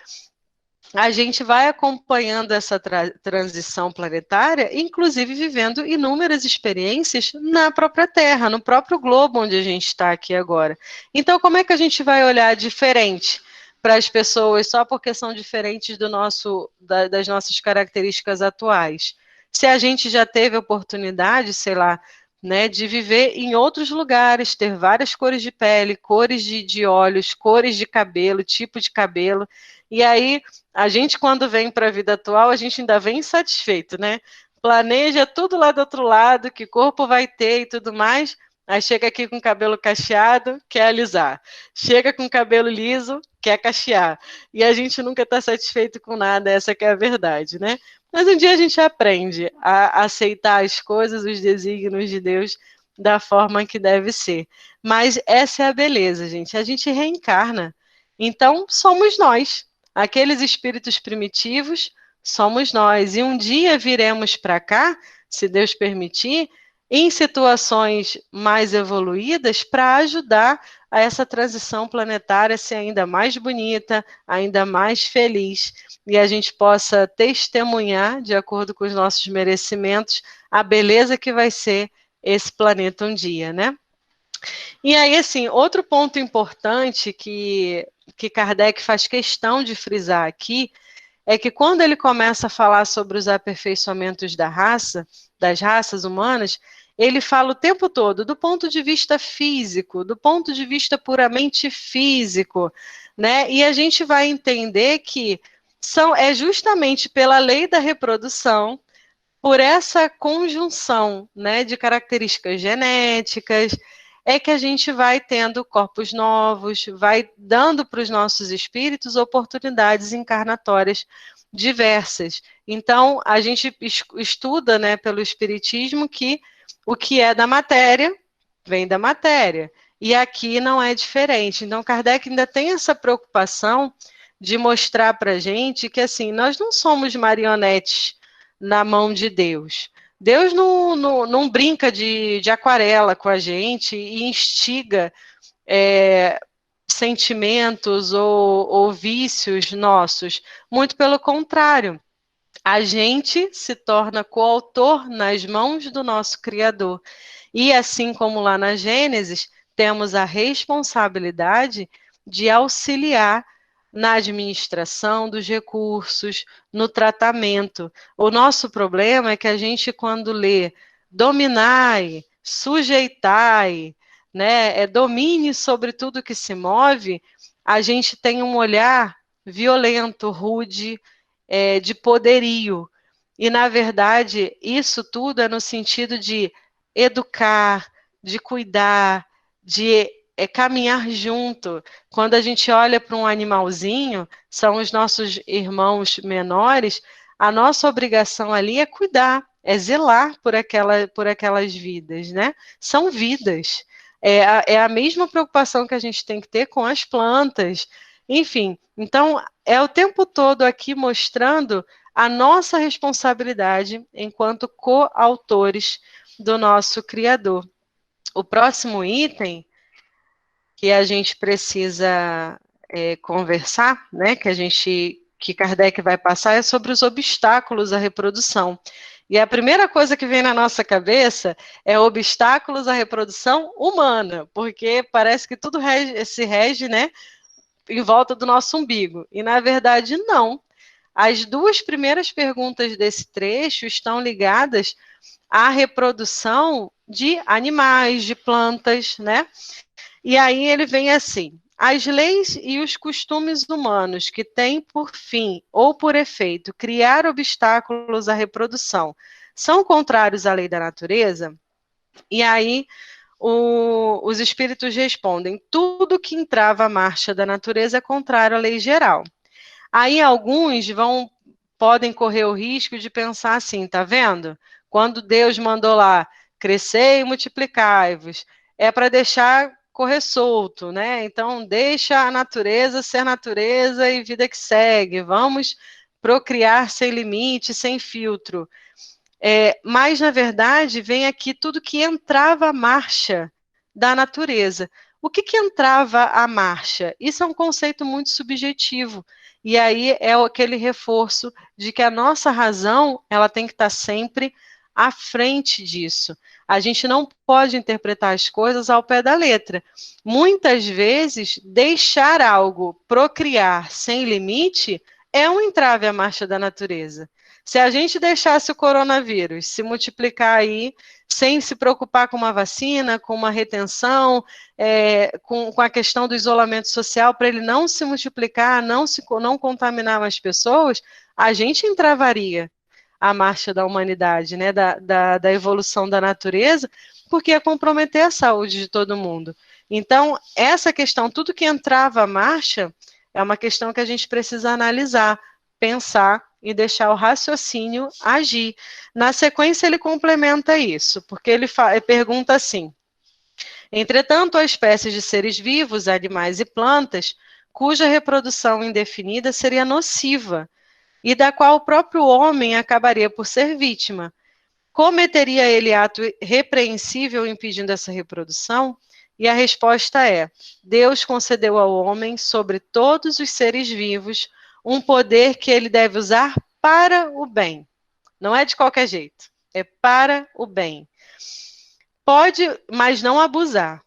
a gente vai acompanhando essa transição planetária, inclusive vivendo inúmeras experiências na própria Terra, no próprio globo onde a gente está aqui agora. Então, como é que a gente vai olhar diferente para as pessoas só porque são diferentes das nossas características atuais? Se a gente já teve a oportunidade, sei lá, né, de viver em outros lugares, ter várias cores de pele, cores de olhos, cores de cabelo, tipo de cabelo, e aí a gente, quando vem para a vida atual, a gente ainda vem insatisfeito, né? Planeja tudo lá do outro lado, que corpo vai ter e tudo mais, Aí chega aqui com cabelo cacheado, quer alisar. Chega com cabelo liso, quer cachear. E a gente nunca está satisfeito com nada, essa que é a verdade, né? Mas um dia a gente aprende a aceitar as coisas, os desígnios de Deus da forma que deve ser. Mas essa é a beleza, gente. A gente reencarna. Então, somos nós. Aqueles espíritos primitivos, somos nós. E um dia viremos para cá, se Deus permitir, em situações mais evoluídas para ajudar a essa transição planetária ser ainda mais bonita, ainda mais feliz, e a gente possa testemunhar, de acordo com os nossos merecimentos, a beleza que vai ser esse planeta um dia, né? E aí, assim, outro ponto importante que Kardec faz questão de frisar aqui é que quando ele começa a falar sobre os aperfeiçoamentos das raças humanas, ele fala o tempo todo do ponto de vista físico, do ponto de vista puramente físico, né? E a gente vai entender que é justamente pela lei da reprodução, por essa conjunção, né, de características genéticas, é que a gente vai tendo corpos novos, vai dando para os nossos espíritos oportunidades encarnatórias diversas. Então, a gente estuda, né, pelo Espiritismo, que o que é da matéria vem da matéria. E aqui não é diferente. Então, Kardec ainda tem essa preocupação de mostrar para a gente que, assim, nós não somos marionetes na mão de Deus. Deus não brinca de aquarela com a gente e instiga sentimentos ou vícios nossos. Muito pelo contrário. A gente se torna coautor nas mãos do nosso Criador. E assim como lá na Gênesis, temos a responsabilidade de auxiliar na administração dos recursos, no tratamento. O nosso problema é que a gente, quando lê dominai, sujeitai, né, domine sobre tudo que se move, a gente tem um olhar violento, rude, de poderio. E, na verdade, isso tudo é no sentido de educar, de cuidar, de caminhar junto. Quando a gente olha para um animalzinho, são os nossos irmãos menores, a nossa obrigação ali é cuidar, é zelar por aquelas vidas, né? São vidas. É a mesma preocupação que a gente tem que ter com as plantas. Enfim, então é o tempo todo aqui mostrando a nossa responsabilidade enquanto coautores do nosso Criador. O próximo item que a gente precisa conversar, né, que Kardec vai passar, é sobre os obstáculos à reprodução. E a primeira coisa que vem na nossa cabeça é obstáculos à reprodução humana, porque parece que tudo se rege, né, em volta do nosso umbigo. E, na verdade, não. As duas primeiras perguntas desse trecho estão ligadas à reprodução de animais, de plantas, né? E aí ele vem assim: as leis e os costumes humanos que têm por fim ou por efeito criar obstáculos à reprodução são contrários à lei da natureza? E aí os espíritos respondem: tudo que entrava a marcha da natureza é contrário à lei geral. Aí alguns podem correr o risco de pensar assim, tá vendo? Quando Deus mandou lá, crescer e multiplicai-vos, é para deixar correr solto, né? Então, deixa a natureza ser natureza e vida que segue. Vamos procriar sem limite, sem filtro. Mas, na verdade, vem aqui tudo que entrava à marcha da natureza. O que entrava à marcha? Isso é um conceito muito subjetivo. E aí é aquele reforço de que a nossa razão ela tem que estar sempre à frente disso. A gente não pode interpretar as coisas ao pé da letra. Muitas vezes, deixar algo procriar sem limite é um entrave à marcha da natureza. Se a gente deixasse o coronavírus se multiplicar aí, sem se preocupar com uma vacina, com uma retenção, com a questão do isolamento social, para ele não se multiplicar, não contaminar mais pessoas, a gente entravaria a marcha da humanidade, né, da evolução da natureza, porque ia comprometer a saúde de todo mundo. Então, essa questão, tudo que entrava à marcha, é uma questão que a gente precisa analisar, pensar e deixar o raciocínio agir. Na sequência, ele complementa isso, porque ele pergunta assim: entretanto, há espécies de seres vivos, animais e plantas, cuja reprodução indefinida seria nociva, e da qual o próprio homem acabaria por ser vítima. Cometeria ele ato repreensível impedindo essa reprodução? E a resposta é: Deus concedeu ao homem, sobre todos os seres vivos, um poder que ele deve usar para o bem. Não é de qualquer jeito, é para o bem. Pode, mas não abusar.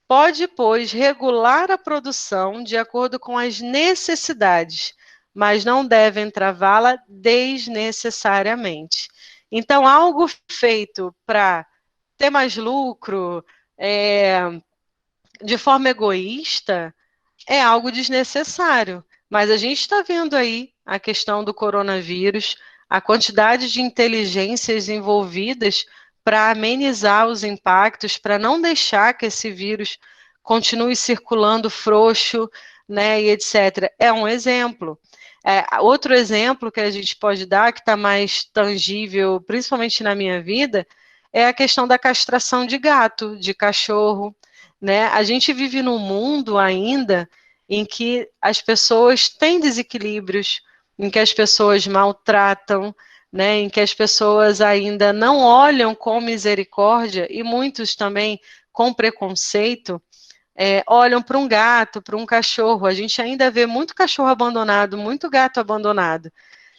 Pode, pois, regular a produção de acordo com as necessidades, mas não deve entravá-la desnecessariamente. Então, algo feito para ter mais lucro, de forma egoísta, é algo desnecessário. Mas a gente está vendo aí a questão do coronavírus, a quantidade de inteligências envolvidas para amenizar os impactos, para não deixar que esse vírus continue circulando frouxo, né, e etc. É um exemplo. Outro exemplo que a gente pode dar, que está mais tangível, principalmente na minha vida, é a questão da castração de gato, de cachorro, né? A gente vive num mundo ainda em que as pessoas têm desequilíbrios, em que as pessoas maltratam, né, em que as pessoas ainda não olham com misericórdia, e muitos também com preconceito, olham para um gato, para um cachorro. A gente ainda vê muito cachorro abandonado, muito gato abandonado.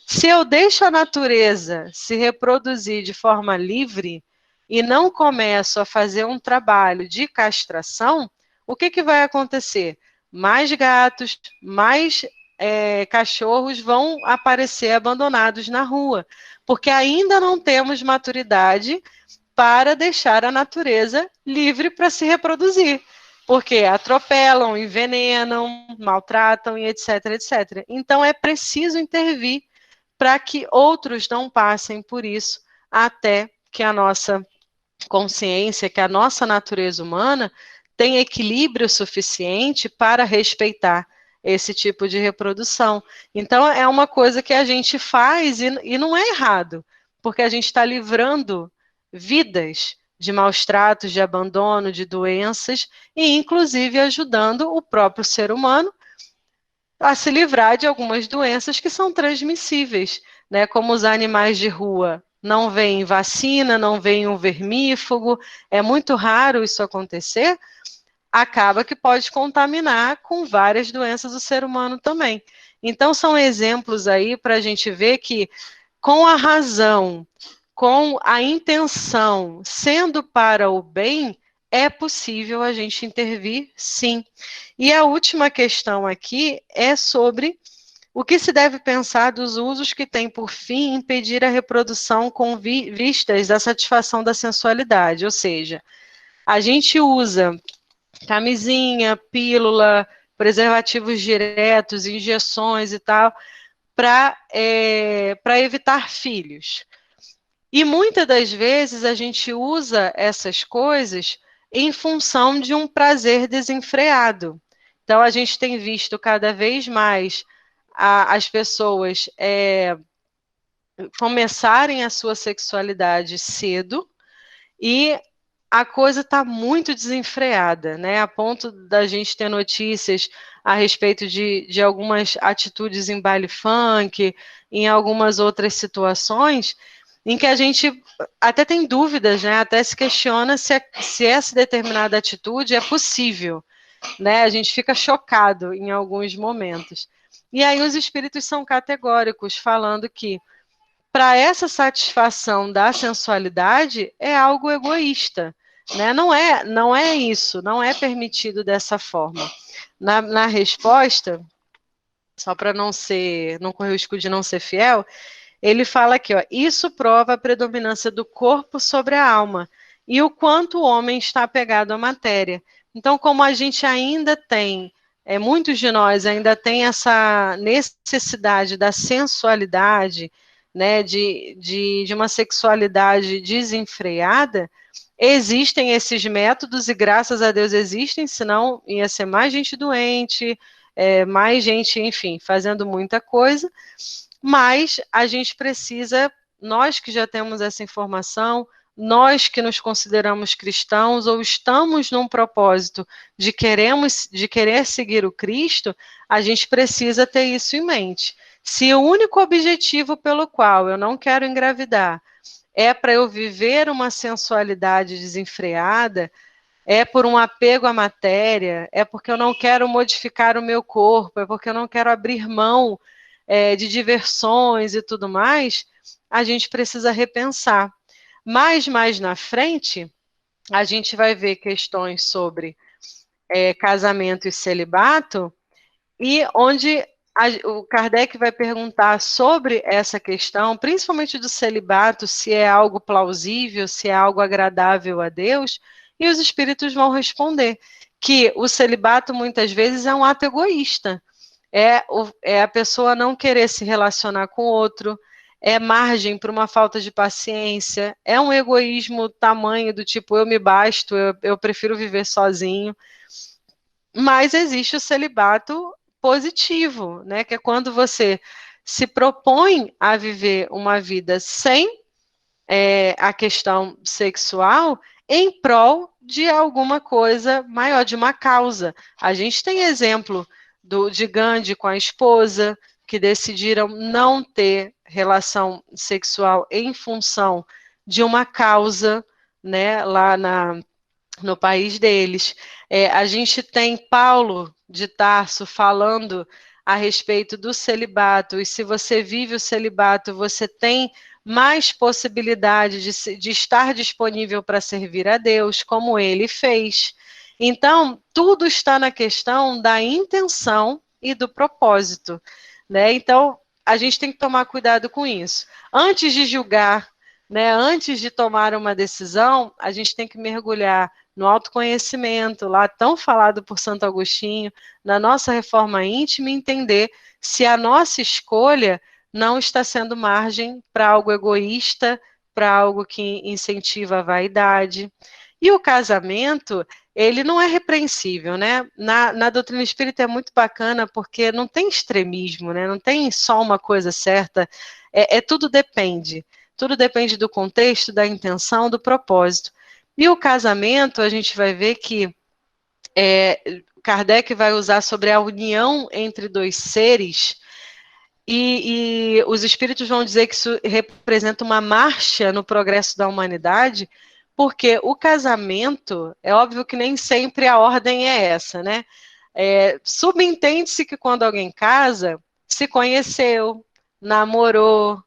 Se eu deixo a natureza se reproduzir de forma livre e não começo a fazer um trabalho de castração, o que vai acontecer? Mais gatos, mais cachorros vão aparecer abandonados na rua, porque ainda não temos maturidade para deixar a natureza livre para se reproduzir, porque atropelam, envenenam, maltratam e etc, etc. Então é preciso intervir para que outros não passem por isso, até que a nossa consciência, que a nossa natureza humana tenha equilíbrio suficiente para respeitar esse tipo de reprodução. Então, é uma coisa que a gente faz e não é errado, porque a gente está livrando vidas de maus tratos, de abandono, de doenças, e inclusive ajudando o próprio ser humano a se livrar de algumas doenças que são transmissíveis, né? Como os animais de rua não veem vacina, não veem um vermífugo, é muito raro isso acontecer, acaba que pode contaminar com várias doenças o ser humano também. Então, são exemplos aí para a gente ver que, com a razão, com a intenção, sendo para o bem, é possível a gente intervir, sim. E a última questão aqui é sobre o que se deve pensar dos usos que têm por fim impedir a reprodução com vistas à satisfação da sensualidade, ou seja, a gente usa camisinha, pílula, preservativos diretos, injeções e tal, para evitar filhos. E muitas das vezes a gente usa essas coisas em função de um prazer desenfreado. Então, a gente tem visto cada vez mais as pessoas começarem a sua sexualidade cedo e a coisa está muito desenfreada, né? A ponto da gente ter notícias a respeito de algumas atitudes em baile funk, em algumas outras situações, em que a gente até tem dúvidas, né? Até se questiona se essa determinada atitude é possível, né? A gente fica chocado em alguns momentos. E aí os espíritos são categóricos, falando que para essa satisfação da sensualidade é algo egoísta, né? Não é isso, não é permitido dessa forma. Na resposta, só para não correr o risco de não ser fiel, ele fala aqui, ó, isso prova a predominância do corpo sobre a alma e o quanto o homem está apegado à matéria. Então, como a gente ainda tem, muitos de nós ainda tem essa necessidade da sensualidade, né, de uma sexualidade desenfreada, Existem esses métodos, e graças a Deus existem, senão ia ser mais gente doente, mais gente, enfim, fazendo muita coisa, mas a gente precisa, nós que já temos essa informação, nós que nos consideramos cristãos ou estamos num propósito de querer seguir o Cristo, a gente precisa ter isso em mente. Se o único objetivo pelo qual eu não quero engravidar é para eu viver uma sensualidade desenfreada, é por um apego à matéria, é porque eu não quero modificar o meu corpo, é porque eu não quero abrir mão de diversões e tudo mais, a gente precisa repensar. Mas mais na frente, a gente vai ver questões sobre casamento e celibato, e onde o Kardec vai perguntar sobre essa questão, principalmente do celibato, se é algo plausível, se é algo agradável a Deus, e os espíritos vão responder que o celibato muitas vezes é um ato egoísta, é a pessoa não querer se relacionar com o outro, é margem para uma falta de paciência, é um egoísmo tamanho do tipo, eu me basto, eu prefiro viver sozinho. Mas existe o celibato positivo, né? Que é quando você se propõe a viver uma vida sem a questão sexual em prol de alguma coisa maior, de uma causa. A gente tem exemplo de Gandhi com a esposa, que decidiram não ter relação sexual em função de uma causa, né, lá no país deles. A gente tem Paulo de Tarso falando a respeito do celibato, e se você vive o celibato, você tem mais possibilidade de estar disponível para servir a Deus, como ele fez. Então, tudo está na questão da intenção e do propósito, né? Então, a gente tem que tomar cuidado com isso. Antes de julgar, né, antes de tomar uma decisão, a gente tem que mergulhar no autoconhecimento, lá tão falado por Santo Agostinho, na nossa reforma íntima, e entender se a nossa escolha não está sendo margem para algo egoísta, para algo que incentiva a vaidade. E o casamento, ele não é repreensível, né? Na doutrina espírita é muito bacana, porque não tem extremismo, né? Não tem só uma coisa certa, tudo depende. Tudo depende do contexto, da intenção, do propósito. E o casamento, a gente vai ver que Kardec vai usar sobre a união entre dois seres, e os espíritos vão dizer que isso representa uma marcha no progresso da humanidade, porque o casamento, é óbvio que nem sempre a ordem é essa, né? Subentende-se que quando alguém casa, se conheceu, namorou,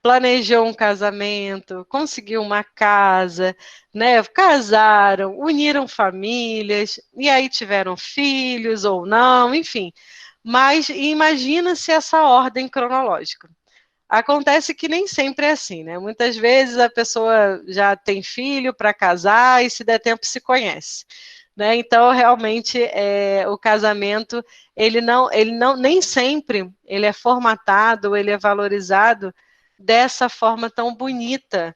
planejou um casamento, conseguiu uma casa, né? Casaram, uniram famílias, e aí tiveram filhos ou não, enfim. Mas imagina-se essa ordem cronológica. Acontece que nem sempre é assim, né? Muitas vezes a pessoa já tem filho para casar e, se der tempo, se conhece. Né? Então, realmente, o casamento, ele não, nem sempre ele é formatado, ele é valorizado dessa forma tão bonita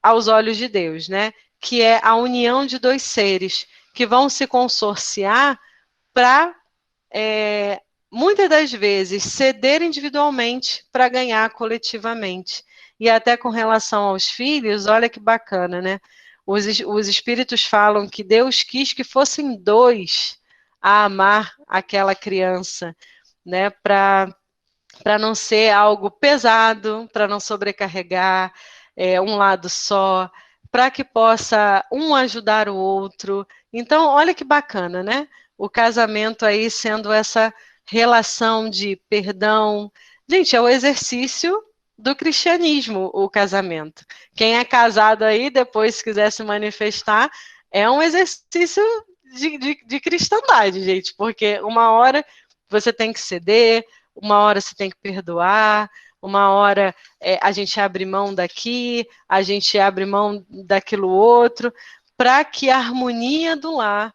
aos olhos de Deus, né? Que é a união de dois seres que vão se consorciar para, muitas das vezes, ceder individualmente para ganhar coletivamente. E até com relação aos filhos, olha que bacana, né? Os espíritos falam que Deus quis que fossem dois a amar aquela criança, né? Para não ser algo pesado, para não sobrecarregar um lado só, para que possa um ajudar o outro. Então, olha que bacana, né? O casamento aí sendo essa relação de perdão. Gente, é o exercício do cristianismo, o casamento. Quem é casado aí, depois, se quiser se manifestar, é um exercício de cristandade, gente, porque uma hora você tem que ceder, uma hora você tem que perdoar, uma hora a gente abre mão daqui, a gente abre mão daquilo outro, para que a harmonia do lar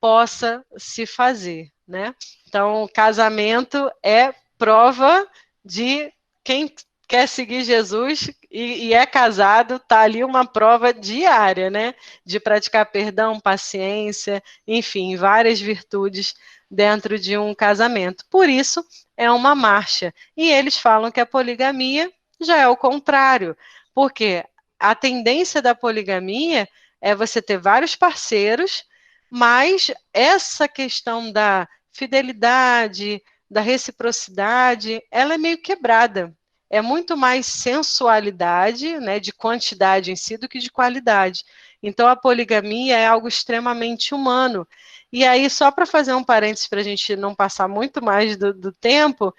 possa se fazer, né? Então, o casamento é prova de quem quer seguir Jesus e é casado, está ali uma prova diária, né? De praticar perdão, paciência, enfim, várias virtudes dentro de um casamento. Por isso, é uma marcha. E eles falam que a poligamia já é o contrário, porque a tendência da poligamia é você ter vários parceiros, mas essa questão da fidelidade, da reciprocidade, ela é meio quebrada. É muito mais sensualidade, né, de quantidade em si do que de qualidade. Então, a poligamia é algo extremamente humano. E aí, só para fazer um parênteses, para a gente não passar muito mais do tempo,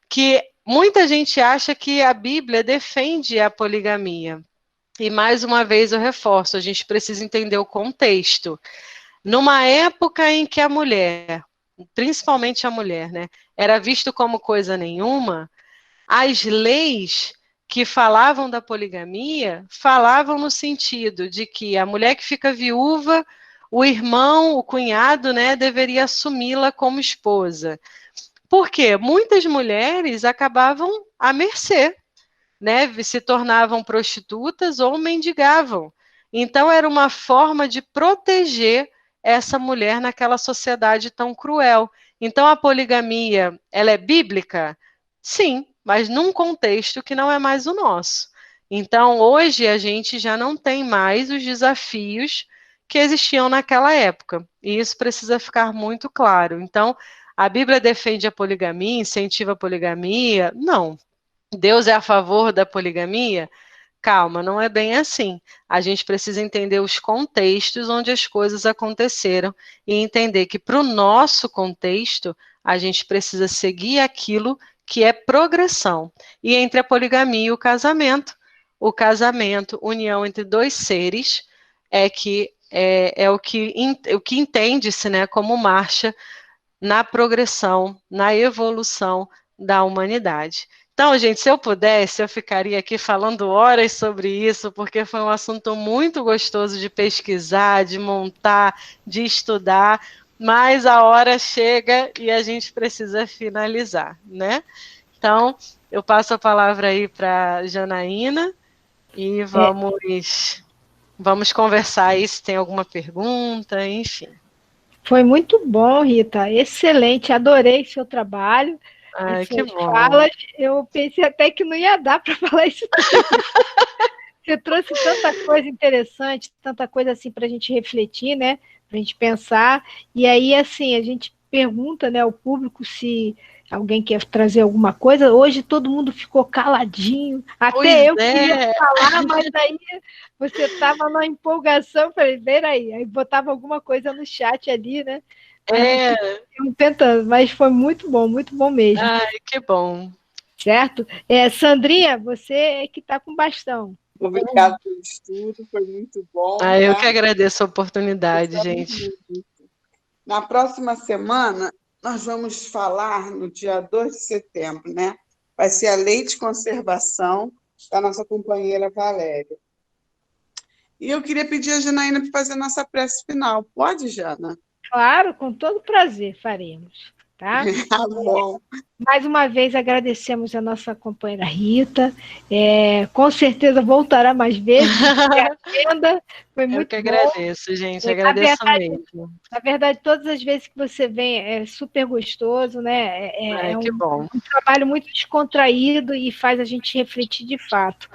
que muita gente acha que a Bíblia defende a poligamia. E, mais uma vez, eu reforço, a gente precisa entender o contexto. Numa época em que a mulher, principalmente a mulher, né, era visto como coisa nenhuma, as leis que falavam da poligamia falavam no sentido de que a mulher que fica viúva, o irmão, o cunhado, né, deveria assumi-la como esposa. Por quê? Muitas mulheres acabavam à mercê, né, se tornavam prostitutas ou mendigavam. Então, era uma forma de proteger essa mulher naquela sociedade tão cruel. Então, a poligamia, ela é bíblica? Sim, mas num contexto que não é mais o nosso. Então, hoje, a gente já não tem mais os desafios que existiam naquela época. E isso precisa ficar muito claro. Então, a Bíblia defende a poligamia, incentiva a poligamia? Não. Deus é a favor da poligamia? Calma, não é bem assim. A gente precisa entender os contextos onde as coisas aconteceram e entender que, para o nosso contexto, a gente precisa seguir aquilo que é progressão. E entre a poligamia e o casamento, união entre dois seres, é o que entende-se, né, como marcha na progressão, na evolução da humanidade. Então, gente, se eu pudesse, eu ficaria aqui falando horas sobre isso, porque foi um assunto muito gostoso de pesquisar, de montar, de estudar, mas a hora chega e a gente precisa finalizar, né? Então, eu passo a palavra aí para Janaína e vamos conversar aí se tem alguma pergunta, enfim. Foi muito bom, Rita. Excelente. Adorei seu trabalho. Ai, que bom. Falas, eu pensei até que não ia dar para falar isso tudo. Você trouxe tanta coisa interessante, tanta coisa assim para a gente refletir, né? Para a gente pensar. E aí, assim, a gente pergunta, né, ao público se alguém quer trazer alguma coisa. Hoje todo mundo ficou caladinho. Até eu queria falar, mas aí você estava numa empolgação. Falei, peraí. Aí botava alguma coisa no chat ali, né? Tentando, mas foi muito bom mesmo. Ai, que bom. Certo? Sandrinha, você é que está com bastão. Obrigada pelo estudo, foi muito bom. Eu que agradeço a oportunidade, gente. Na próxima semana, nós vamos falar no dia 2 de setembro, né? Vai ser a lei de conservação da nossa companheira Valéria. E eu queria pedir a Janaína para fazer a nossa prece final. Pode, Jana? Claro, com todo prazer faremos. Tá? Tá bom. Mais uma vez agradecemos a nossa companheira Rita. Com certeza voltará mais vezes. Foi muito Eu que agradeço, gente. Agradeço mesmo. Na verdade, todas as vezes que você vem é super gostoso, né? Que bom. Um trabalho muito descontraído e faz a gente refletir de fato.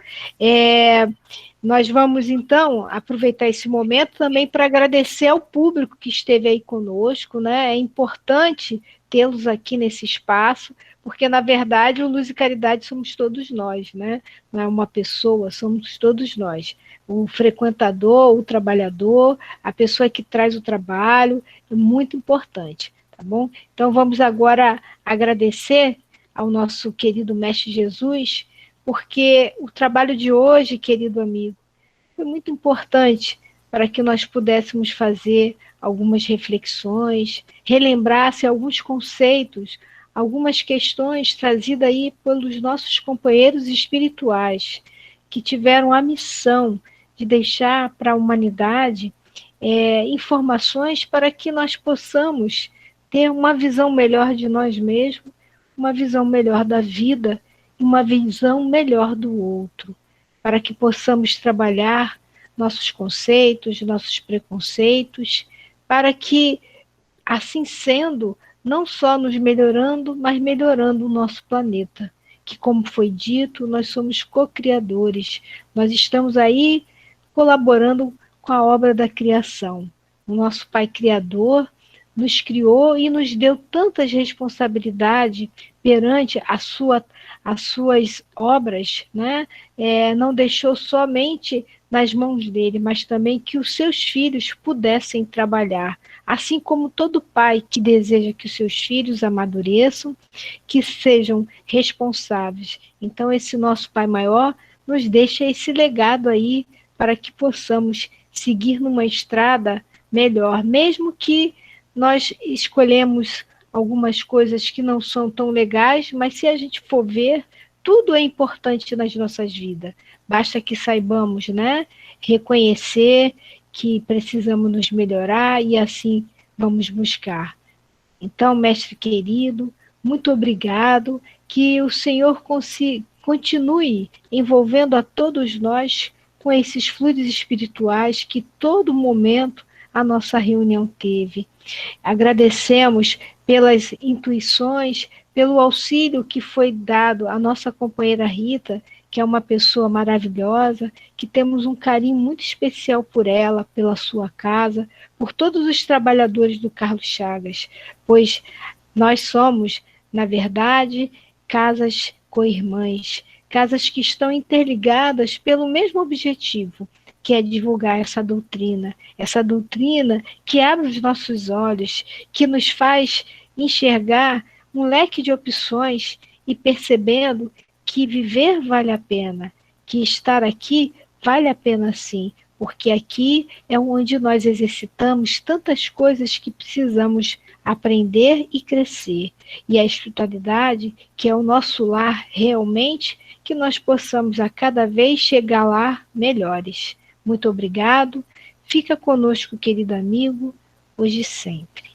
Nós vamos, então, aproveitar esse momento também para agradecer ao público que esteve aí conosco, né? É importante tê-los aqui nesse espaço, porque, na verdade, o Luz e Caridade somos todos nós, né? Não é uma pessoa, somos todos nós. O frequentador, o trabalhador, a pessoa que traz o trabalho, é muito importante, tá bom? Então, vamos agora agradecer ao nosso querido Mestre Jesus, porque o trabalho de hoje, querido amigo, foi muito importante para que nós pudéssemos fazer algumas reflexões, relembrar-se alguns conceitos, algumas questões trazidas aí pelos nossos companheiros espirituais, que tiveram a missão de deixar para a humanidade informações para que nós possamos ter uma visão melhor de nós mesmos, uma visão melhor da vida uma visão melhor do outro, para que possamos trabalhar nossos conceitos, nossos preconceitos, para que, assim sendo, não só nos melhorando, mas melhorando o nosso planeta, que, como foi dito, nós somos co-criadores, nós estamos aí colaborando com a obra da criação. O nosso Pai Criador nos criou e nos deu tantas responsabilidades perante as suas obras, né? Não deixou somente nas mãos dele, mas também que os seus filhos pudessem trabalhar, assim como todo pai que deseja que os seus filhos amadureçam, que sejam responsáveis. Então, esse nosso Pai Maior nos deixa esse legado aí para que possamos seguir numa estrada melhor, mesmo que nós escolhemos algumas coisas que não são tão legais, mas se a gente for ver, tudo é importante nas nossas vidas. Basta que saibamos, né, reconhecer que precisamos nos melhorar e assim vamos buscar. Então, mestre querido, muito obrigado, que o Senhor continue envolvendo a todos nós com esses fluidos espirituais que todo momento a nossa reunião teve. Agradecemos pelas intuições, pelo auxílio que foi dado à nossa companheira Rita, que é uma pessoa maravilhosa, que temos um carinho muito especial por ela, pela sua casa, por todos os trabalhadores do Carlos Chagas, pois nós somos, na verdade, casas co-irmãs, casas que estão interligadas pelo mesmo objetivo, que é divulgar essa doutrina que abre os nossos olhos, que nos faz enxergar um leque de opções e percebendo que viver vale a pena, que estar aqui vale a pena sim, porque aqui é onde nós exercitamos tantas coisas que precisamos aprender e crescer. E a espiritualidade, que é o nosso lar realmente, que nós possamos a cada vez chegar lá melhores. Muito obrigado. Fica conosco, querido amigo, hoje e sempre.